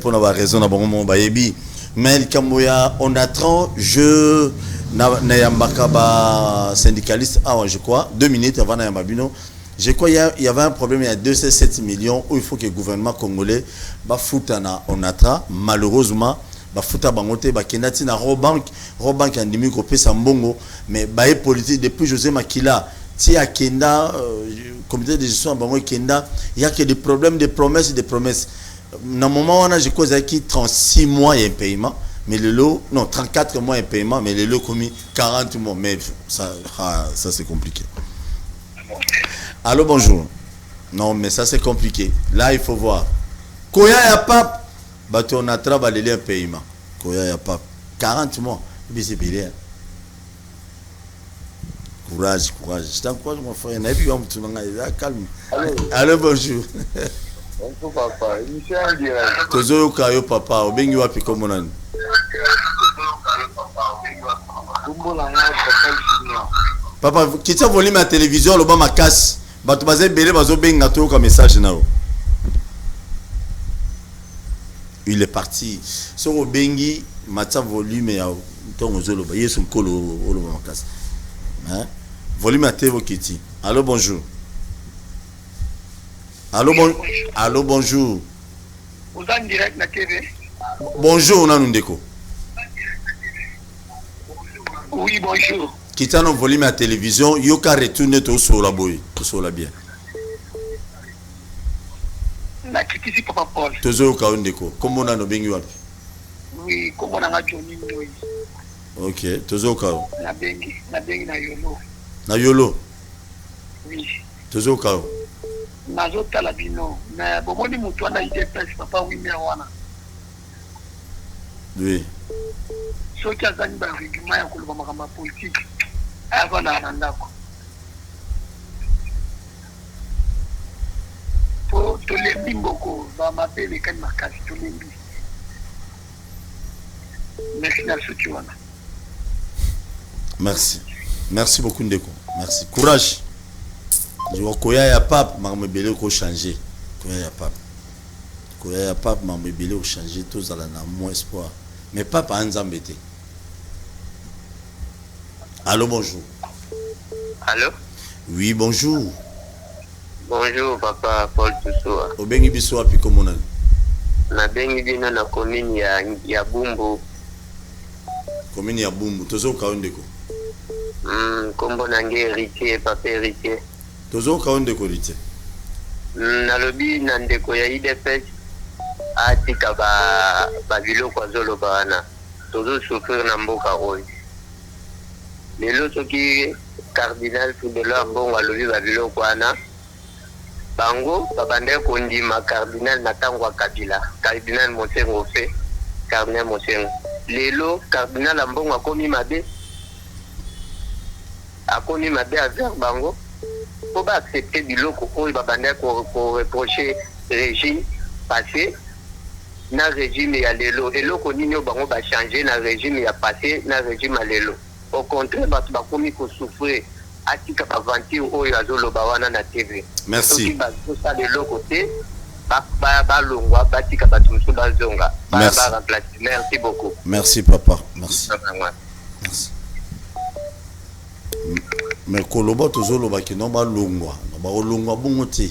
pour avoir raison na bon ba yebi mais kamoya on attend je na yambaka ba syndicaliste je crois 2 minutes avant na yambabino je crois il y avait un problème il y a 207 millions où il faut que le gouvernement congolais ba futana on attend malheureusement bafuta bangote bakendati na Robank andimi ko pesa mbongo mais bae politique depuis José Makila ti akenda comité de gestion bango kenda il y a que des problèmes de promesses na moment on a je cause qui 36 mois et un paiement mais le lot non 34 mois et un paiement mais le lot commis 40 mois mais ça c'est compliqué. Allô bonjour. Non mais ça c'est compliqué. Là il faut voir. Koya ya pape bato on a travaillé un paiement. Koya ya pas 40 mois. C'est bien. Courage. Je t'encourage mon frère. Calme. Allô bonjour. Bonjour papa. Émission en direct. Tozo kayo papa. Obengi wapi komonani. Papa, quitte volume à télévision le bas ma casse. Bato bazé belé bazo benga to ka message nao. Il est parti. Sur au bengi, matin volume et ton zolo ba yesu kolo olo makas. Hein? Volume à TV Kiti. Allô bonjour. Allô bonjour. Vous êtes en direct na TV. Bonjour Nanundeko. Oui, bonjour. Quitte nos volume à télévision, yoka retourner to sur la boy, to sur la bien. Na kitisi papa Paul. Tozo ka ndeko. Comment na no bengi wapi? Oui, comment na Johnny Ndoi. OK, tozo ka. Na bengi na Yolo. Na Yolo. Oui. Tozo ka. Na zota la bino. Na bomoni mutu ana IDPS papa wimia wana. Oui. Soki azani ba règlement ya kuluba makamba politique. Ava na nandako. To lembi mboko ba mabele kan makasi to lembi. Merci na soki wana. Merci beaucoup Ndeko. Merci. Courage. Je vois koya ya pape mamebele ko changer. Koya ya pape mamebele ko changer tous ala na moins espoir. Mais pape anzambete. Allô bonjour. Allô? Oui, bonjour. Bonjour papa Paul Tusoa. Obengi biso api komona. Na bengi bino na commune ya Bumbu. Commune ya Bumbu. Tozo ka ondeko. Kombo nange héritier, papa héritier. Tozo ka ondeko héritier. Na lobi na ndeko ya IDPS atika babiloko azoloba wana tozosouffrir na mboka oyo lelo soki cardinal Fudelo Ambongo alobi babiloko wana bango babande kondima cardinal na ntango ya Kabila cardinal Mosengo fe cardinal Mosengo lelo cardinal Ambongo akomi mabe avec bango faut pas accepter biloko oyo babande ko reprocher régime passé na régime ya lelo eloko nini oyo bango ba changer na régime ya passé na régime ya lelo au contraire bato bakomi ko souffrir atika baventure oyo azoloba wana na TV. Merci. Bazosa leloko te balongwa batika bato mosusu bazonga remplacer. Merci beaucoup. Merci papa, merci. Merci. Mais koloba tozoloba ki non balongwa balongwa bongo te.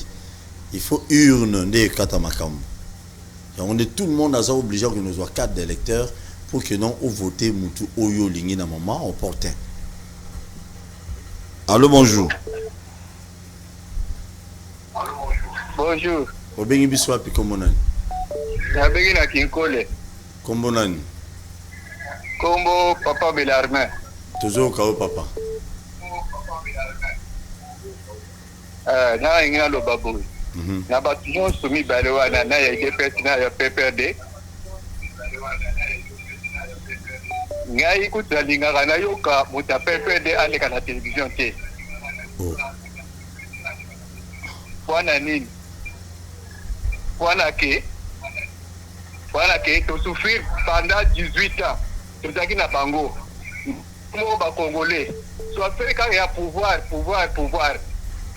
Il faut urne nde kata makambo. On est tout le monde à ça obligé que nous soit 4 électeurs pour que non au voter mutu oyo lingi na maman au portin. Allô, bonjour. Bonjour. Obengi biso api kombonani. Nabengi na Kinkole. Kombonani. Kombo Papa Belarmin. Toujours kao papa. Na inga lo babu. Na batu nyonso mibale wana na ya UDPS na ya PPRD. Ngai kutalinga na yoka muta PPRD aleka na télévision te. Wana nini? Wana ke to souffrir pendant 18 ans. Tozaki na bango. Mo ba Congolais. Soit fait quand il y a pouvoir.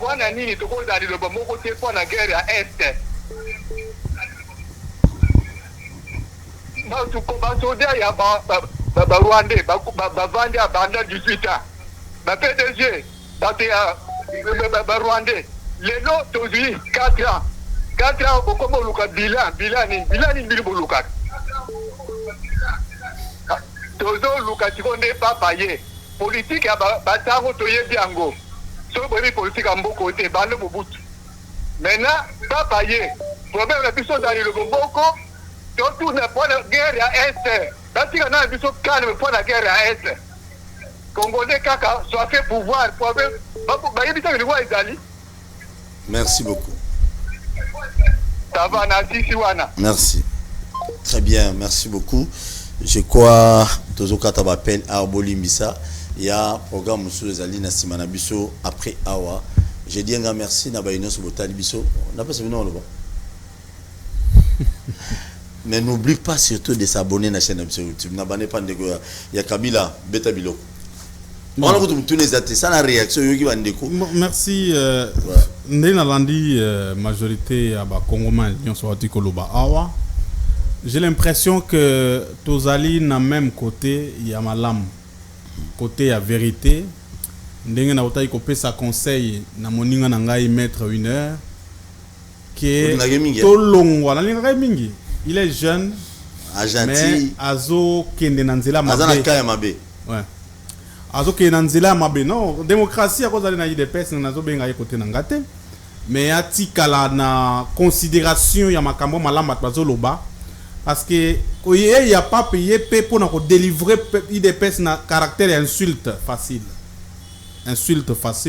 Wana nini to ko dali lo ba moko te pour la guerre à est. Ba to ko ba so dia ya ba Rwandais ba vandi a banda 18 ans. Ba PDG ba te ba Rwandais. Lelo tozi 4 ans. 4 ans ko ko luka bilan ni bilbo luka. Tozo luka tikonde papa ye. Politique ya batango to ye biango. So boni politique amboko te bande Mobutu. Maintenant papa ye. Problème la biso dans le Boko. Tout na pour la guerre à est. Batika na biso calme pour la guerre à est. Congolais kaka soit fait pouvoir problème. Ba yebita ni wa izali. Merci beaucoup. Merci. Très bien, merci beaucoup. Je crois que tous les appels à Bolimbisa. Il y a un programme sur les alliés Nassimana Bisso après Awa. Je dis un grand merci à Baïno Sobotali Bisso. On n'a pas ce nom là-bas. Mais n'oublie pas surtout de s'abonner à la chaîne YouTube. N'abonnez pas de quoi. Il y a Kabila, Beta Bilo. On a tous les athées. Ça la réaction. Merci. Ndenalandi majorité à Congolais Lyon Swati Koloba Awa. J'ai l'impression que Tozali na même côté il y a malam côté à vérité. Ndenge na utai kopé sa conseil na moninga na ngai mettre 1 heure que tolongwa na linga mingi. Il est jeune mais azo kende na nzela mabe. Ouais. Azo kende na nzela mabe non démocratie à cause na UDPS na zo benga côté na ngate. Mais atikala na considération ya makambo malamba bazoloba parce que il y a pas payé pour na délivrer IDPS na caractère insulte facile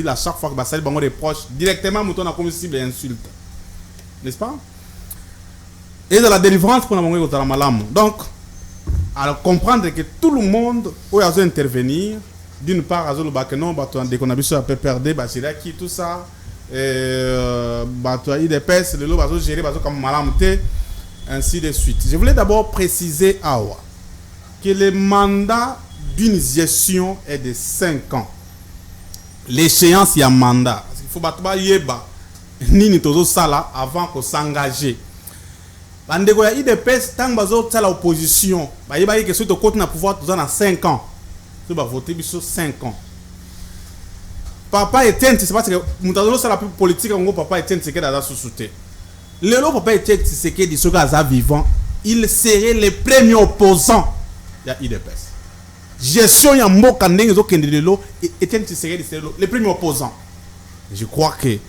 à chaque fois que basali bango des proches directement mouton na comme cible insulte, n'est-ce pas? Et de la délivrance pour na bango ko malamu. Donc à comprendre que tout le monde où a intervenir d'une part azoloba que non bato de konabiso a perdre basila qui tout ça bato IDPS le lo bazo gérer bazo comme malamu te ainsi de suite. Je voulais d'abord préciser Awa que le mandat d'une gestion est de 5 ans. L'échéance y a mandat. Il faut battre yeba nini tozo sala avant qu'on s'engager. Bandeko ya IDPS tant bazo tala opposition, ba yeba que ce to côté na pouvoir toza na 5 ans. Tu vas voter biso 5 ans. Papa Etienne, c'est parce que mutazolo sala politique ngo papa Etienne c'est que dans sous souté. Le papa Etienne c'est que dit ce gars vivant, il serait le premier opposant ya IDPS. Gestion ya mboka ndenge zo kende lelo Etienne Tshisekedi c'est le premier opposant. Je crois que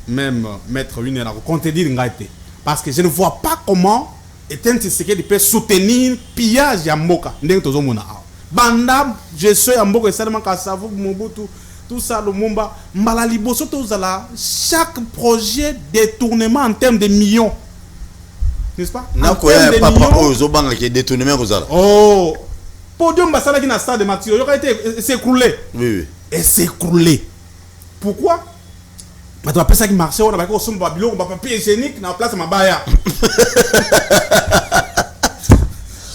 même mettre une heure à contredire ngate parce que je ne vois pas comment Etienne Tshisekedi peut soutenir pillage ya mboka ndenge tozomona awa banda gestion ya mboka esalema Kasavu Mobutu tout ça Lumumba mbala liboso tozala chaque projet détournement en termes de millions, n'est-ce pas? Nakoya papa ozobanga ki détournement kozala. Oh podium basala ki na stade de Mathieu yoka été s'écroulé. Oui. Et s'écroulé. Pourquoi? Bato ba pesa ki marché on ba ko somba biloko ba papier hygiénique na place mabaya.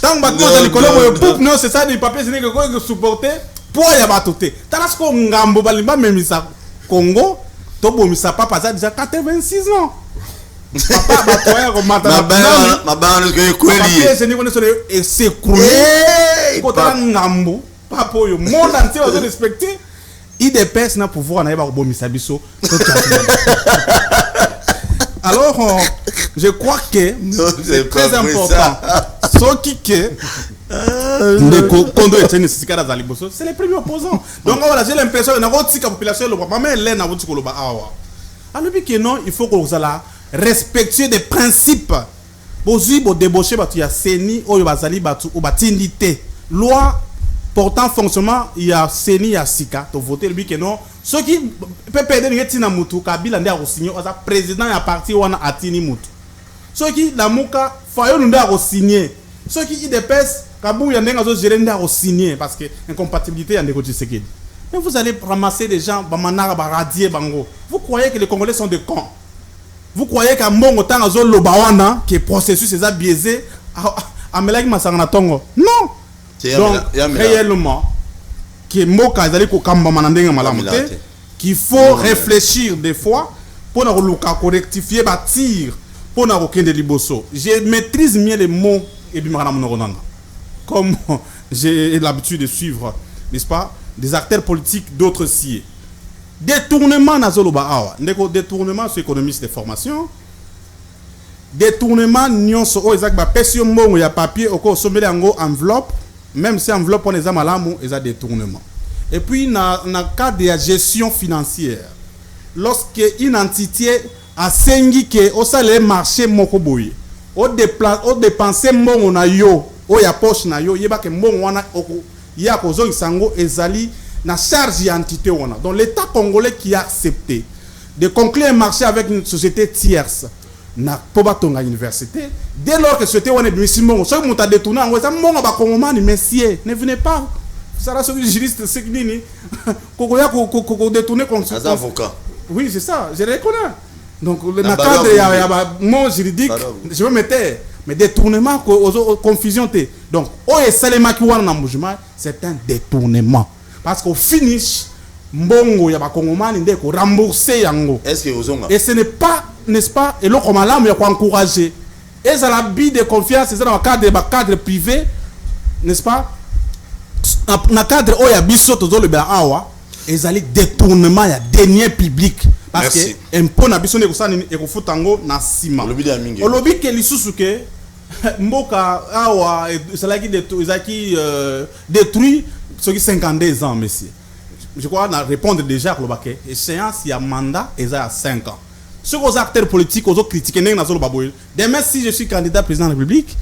Tant bato za likolo boyo poup non c'est ça des papiers hygiéniques ko supporter pour ya bato te. Tala sko ngambo balimba memisa Congo to bomisa papa za déjà 86 ans. Papa batoya ko mata ma ba no ko kweli. Papier hygiénique on est s'écroulé. Ko tala ngambo papa yo monde entier va respecter. IDPS n'a pouvoir na yeba ko bomisa biso. Alors je crois que c'est très important. Ce qui est c'est les premiers opposants. Donc voilà, j'ai l'impression que la population alors que non, il faut que vous respecter des principes. Vous débaucher il y a CENI ou loi portant fonctionnement il y a CENI il y a SICA to voter le que non ceux qui peut perdre ngetina mutu Kabila ndia signer au président ya parti wana atini mutu ceux qui la muka fayo ndia signer ceux qui IDPS Kabou ya ndenga zo gérer ndia signer parce que incompatibilité ya ndeko Tshisekedi. Mais vous allez ramasser des gens bamanara baradier bango. Vous croyez que les Congolais sont des cons? Vous croyez qu'à Mbongo tanga zo lobawana que processus est biaisé à Melaki Masangana Tongo? Non. Donc réellement que Moka ezali ko kamba manandenga malamuté qu'il faut réfléchir des fois pour na luka rectifier bâtir pour na kokende liboso. Je maîtrise mieux les mots et bimara monoronanga comme j'ai l'habitude de suivre, n'est-ce pas, des acteurs politiques d'autres siés. Détournement nazoloba awa ndeko détournement sur économiste de formation, détournement nyonso o ezak ba pesio mbongo ya papier oko sombele yango enveloppe. Même si enveloppe on les a malamu, ils ont détournement. Et puis dans le cas de la gestion financière, lorsque une entité a sengi que au salaire marché mokoboye, au dépenser mon na yo, au ya poche na yo, yeba que mon wana oko ya kozo isango ezali na charge entité wana. Donc l'État congolais qui a accepté de conclure un marché avec une société tierce na Pobatonga Université, dès lors que c'était on est musulman, ce qui m'a détourné, on va mon abakongomani messieurs, ne venez pas. Ça là, celui juriste c'est qui ni, qu'on détourné comme ça. Avocat. Oui, c'est ça, je reconnais. Donc le cadre il y a mon juridique, je vais mettre mais détournement confusion té. Donc o et salema ki wana na mouvement, c'est un détournement parce qu'au finish mbongo ya bakongomani ndeko rembourser yango. Est-ce que ozonga? Et ce n'est pas, n'est-ce pas, et l'autre comme là mais quoi encourager. Et ça la bille de confiance, c'est dans le cadre privé, n'est-ce pas? Dans le cadre où il y a biso tozo le awa, et ça les détournement il y a deniers publics parce que impôt na biso ne kosa ni ekofutango na sima. O lobby que lisusu ke mboka awa ça la qui détruit ce qui 52 ans monsieur. Je crois répondre déjà à l'obake. Échéance, il y a mandat, et ça a 5 ans. Ceux aux acteurs politiques, aux autres critiqués, demain, si je suis candidat président de la République,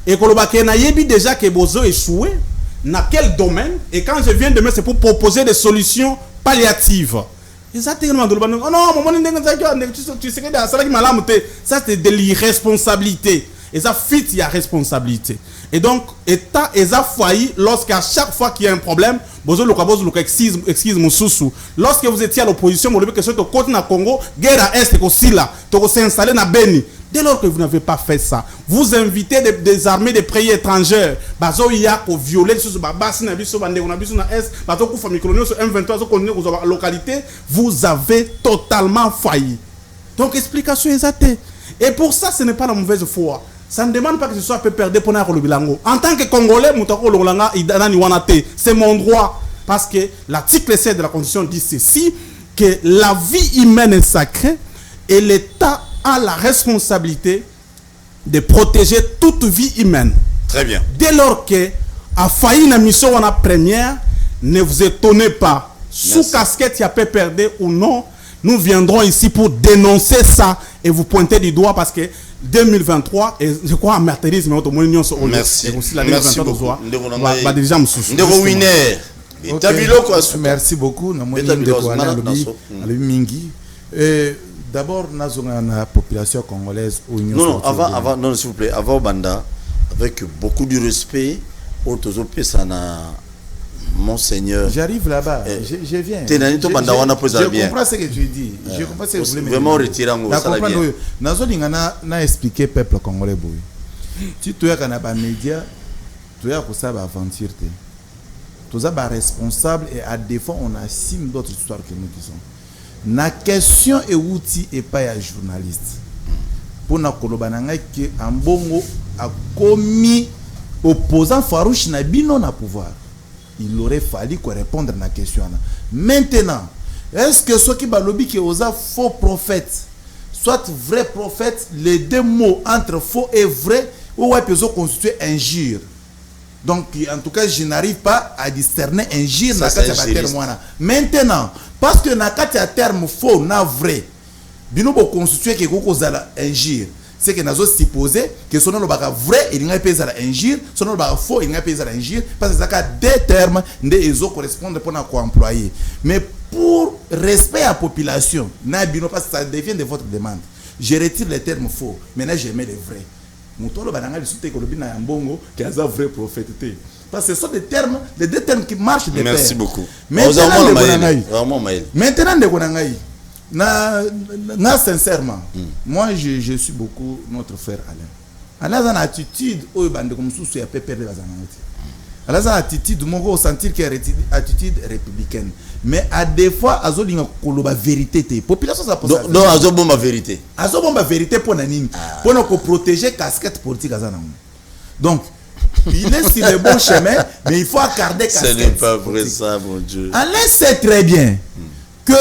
et que l'obake n'a déjà que Bozo échoué, dans quel domaine, et quand je viens demain, c'est pour proposer des solutions palliatives. Exactement. Oh non, tu sais que ça c'est de l'irresponsabilité. Et ça fit, il y a responsabilité. Et donc, l'État est failli lorsqu'à chaque fois qu'il y a un problème, lorsque vous étiez à l'opposition, vous avez que ce côté na Congo, guerre à Est, vous s'installer na Beni. Dès lors que vous n'avez pas fait ça, vous invitez des armées de pays étrangères, violer localité, vous avez totalement failli. Donc, explication exacte. Et pour ça, ce n'est pas la mauvaise foi. Ça ne demande pas que ce soit peu perdu pour le bilango. En tant que Congolais, c'est mon droit. Parce que l'article 7 de la Constitution dit ceci, que la vie humaine est sacrée et l'État a la responsabilité de protéger toute vie humaine. Très bien. Dès lors que a failli la mission en première, ne vous étonnez pas. Sous casquette, il y a peu perdu ou non. Nous viendrons ici pour dénoncer ça et vous pointer du doigt parce que 2023, et je crois en matérialisme, merci. Merci beaucoup. Merci beaucoup. D'abord, la population congolaise. Non, avant, non, s'il vous plaît, avant Banda, avec beaucoup de respect, Monseigneur. J'arrive là-bas, je viens. Je comprends ce que tu dis. Je comprends ce que vous voulez me dire. Vraiment retirer en expliqué peuple congolais. Si tu es un média, tu es aventure. Tu es responsable et à défaut, on assume d'autres histoires que nous disons. La question est outil et pas un journaliste. Pour nous, que Ambongo a commis opposant farouche na bino na pouvoir. Il aurait fallu répondre à la question. Maintenant, est-ce que ceux qui balobi qui osent faux prophète, soit vrai prophète, les deux mots entre faux et vrai, ou est-ce constituer injure? Donc, en tout cas, je n'arrive pas à discerner injure dans le terme. Maintenant, parce que dans le terme faux, na vrai, bino bo constituer que vous avez injure. C'est que nous avons supposé que son nom est vrai, il n'y a pas d'injure, son nom est faux, il n'y a pas d'injure, parce que ça a des termes qui correspondent pour nous employer. Mais pour respect à la population, parce que ça devient de votre demande, je retire les termes faux, maintenant je mets les vrais. Parce que ce sont des termes, les deux termes qui marchent de pair. Merci beaucoup. Maintenant, sincèrement, moi je suis beaucoup notre frère Alain. Alain a une attitude où il y a perdre la Alain a une attitude, on sentir qu'il y a une attitude républicaine. Mais à des fois, il y a une vérité. La population ça pose. Non, il y a une vérité. Il y a une vérité pour nous protéger la casquette politique. Donc, il est sur le bon chemin, mais il faut accorder casquette. Ce n'est pas vrai ça, mon Dieu. Alain sait très bien que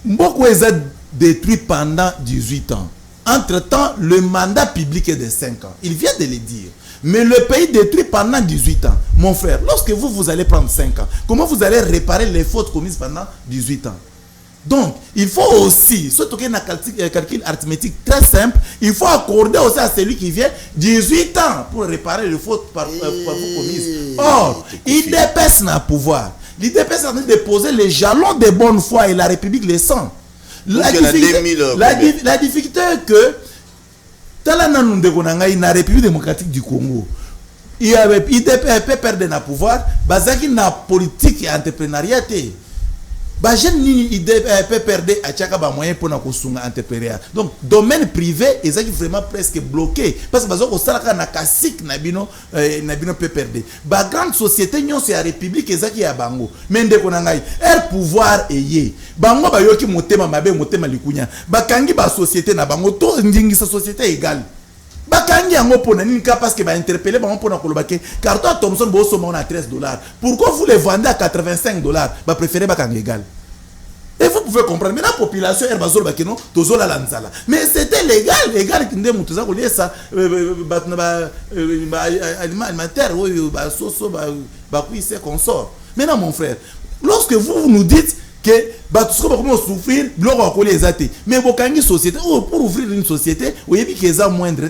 Mboko est détruit pendant 18 ans. Entre-temps, le mandat public est de 5 ans. Il vient de le dire. Mais le pays détruit pendant 18 ans. Mon frère, lorsque vous allez prendre 5 ans, comment vous allez réparer les fautes commises pendant 18 ans? Donc, il faut aussi, surtout qu'il y a un calcul arithmétique très simple, il faut accorder aussi à celui qui vient 18 ans pour réparer les fautes par vous commises. Or, il dépasse le pouvoir. L'IDPS est en train de poser les jalons de bonne foi et la République les sent. La difficulté est que dans la République démocratique du Congo, il y a l'IDPS perdre le pouvoir, basé sur la politique et l'entrepreneuriat. Je ne perdre à moyen pour l'entrepreneuriat. Donc, domaine privé est vraiment presque bloqué. Parce que la cassique n'a pas perdu. La grande société, c'est la République qui est à Bango. Mais le pouvoir est yé. Bango ba yoki motema mabe motema likunya. Bakangi ba société na bango to ndingi sa société égale. Bakangi yango pona nika parce que ba interpeller bango pona kolobake carton Thomson bo soma na $13. Pourquoi vous les vendez à $85? Ba préférez bakangi égal. Et vous pouvez comprendre, mais la population est basole bakeno tozola lanzala. Mais c'était légal qui ndé mutuza ko liesa alimentaire ba soso ba kuise consort. Maintenant mon frère, lorsque vous nous dites que tout comment souffrir, mais bokangi société pour ouvrir une société, moindre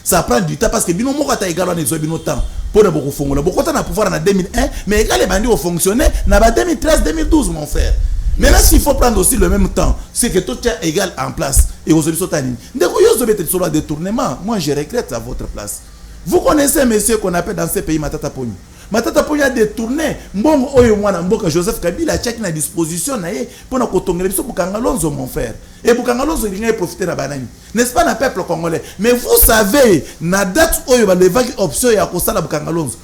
ça prend du temps parce que bino moko ta égal on est bino temps pour beaucoup fonctionner. Beaucoup na pouvoir en 2001, mais égal les bandits ont fonctionné na 2013 2012 mon frère. Maintenant s'il faut prendre aussi le même temps, c'est que tout est égal en place et aujourd'hui sotani. Ndeko yo zobete sur le détournement, moi je regrette à votre place. Vous connaissez un monsieur qu'on appelle dans ces pays Matata Pogny. Matata Pogny a détourné mbongo oyo mwana mboka Joseph Kabila check na disposition na ye pour na kotongela biso Bukangalonzo mon frère. Et Bukangalonzo il vient profiter na banani. N'est-ce pas na peuple congolais? Mais vous savez na date oyo ba lever option ya kosala Bukangalonzo.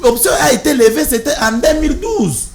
Option a été levée c'était en 2012.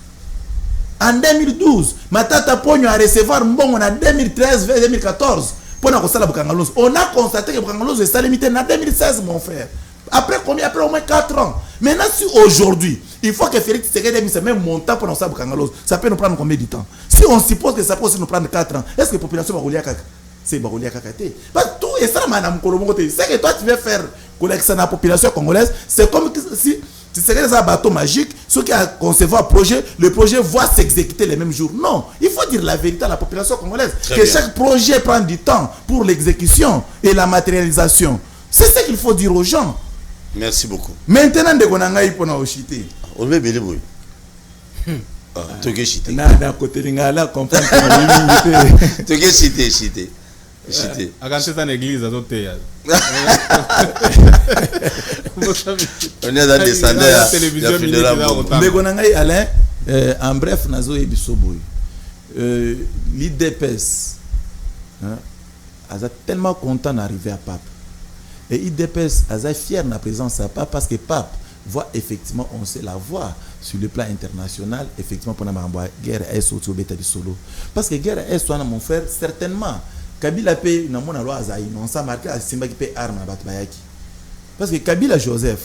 En 2012, Matata Pogny a recevoir mbongo en 2013-2014 pour na kosala Bukangalonzo. On a constaté que Bukangalonzo est limité en 2016 mon frère. Après combien? Après au moins 4 ans. Maintenant, si aujourd'hui, il faut que Félix Tshisekedi ait mis ce même montant pour nous faire Bukangalonzo, ça peut nous prendre combien de temps? Si on suppose que ça peut aussi nous prendre 4 ans, est-ce que la population va rouler à caca? C'est rouler à caca. Parce que tout est ça, madame Kolomokote. C'est que toi, tu veux faire collectionner la population congolaise. C'est comme si C'est un bateau magique. Ceux qui a concevoir un projet, le projet va s'exécuter les mêmes jours. Non, il faut dire la vérité à la population congolaise. Chaque projet prend du temps pour l'exécution et la matérialisation. C'est ce qu'il faut dire aux gens. Merci beaucoup. Maintenant, de Gonanga, il faut nous chiter. On veut bien les tu veux chiter. D'un côté, il y a là, comprendre. Tu veux chiter. A quand c'est une église, à côté. On est dans des salaires. La télévision de Alain, en bref, Nazo et Bissoboy. L'IDPS a tellement content d'arriver à Pape. Et l'IDPS a fier de la présence à Pape parce que Pape voit effectivement, on sait la voix sur le plan international, effectivement, pour la guerre est au Tibet du solo. Parce que guerre est soit mon frère, certainement. Kabila paye na mona loi azaï on s'est marqué à Simba qui paye arme à Batbayaki parce que Kabila Joseph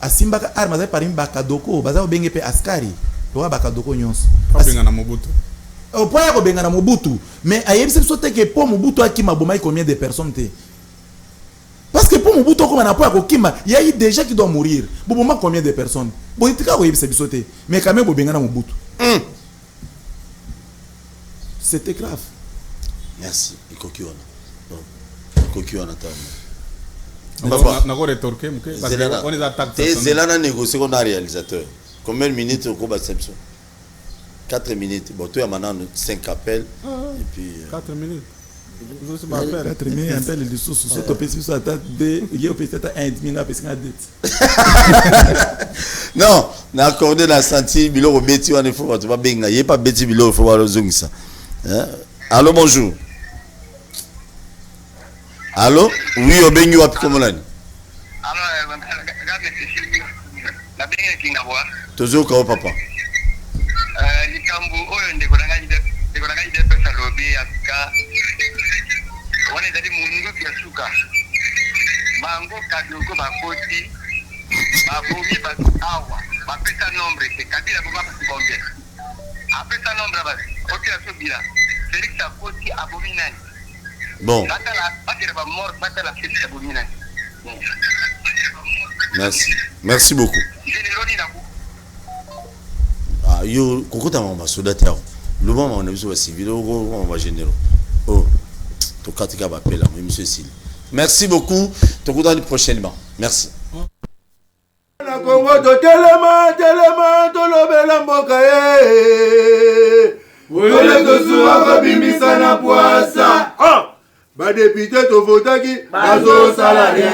à Simba arme azaï par une bakadoko baza obenge pe askari loi bakadoko nyonso benga na Mobutu au point ko benga na Mobutu mais ayebi se sote que pour Mobutu akima bomai combien de personnes te parce que pour Mobutu comme na point ko kima il y a eu déjà qui doit mourir bomai combien de personnes politika ko yebi se bisote mais quand même benga na Mobutu c'était grave. Merci. Et Kokiwana. Kokiwana on a rétorqué, on les attaque. C'est là qu'on a négocié qu'on a réalisateur. Combien de minutes au combat de 4 minutes. Bon, tu as maintenant 5 appels. Et puis. 4 minutes. 4 minutes, un peu le dessous, sur ton PC, sur la tête, il y a peut-être un demi-heure, parce qu'il y a dette. Non, on a accordé la santé, il faut tu vas bien. Il n'y a pas bêti, il faut voir le zoom ça. Allô, bonjour. Allô? Oui, au Bengu à Picomolan. Toujours au papa. Bon. Merci. Merci beaucoup. Ah, yo, kokota mama sodateur. Le moment on a besoin de civil, on va généraux. Oh, to katika ba pela, monsieur Sil. Merci beaucoup. To koda prochainement. Merci. Na Congo to telema to lobela mboka Wole to suwa kabimisa na poasa. Ba député to votaki bazo salarié.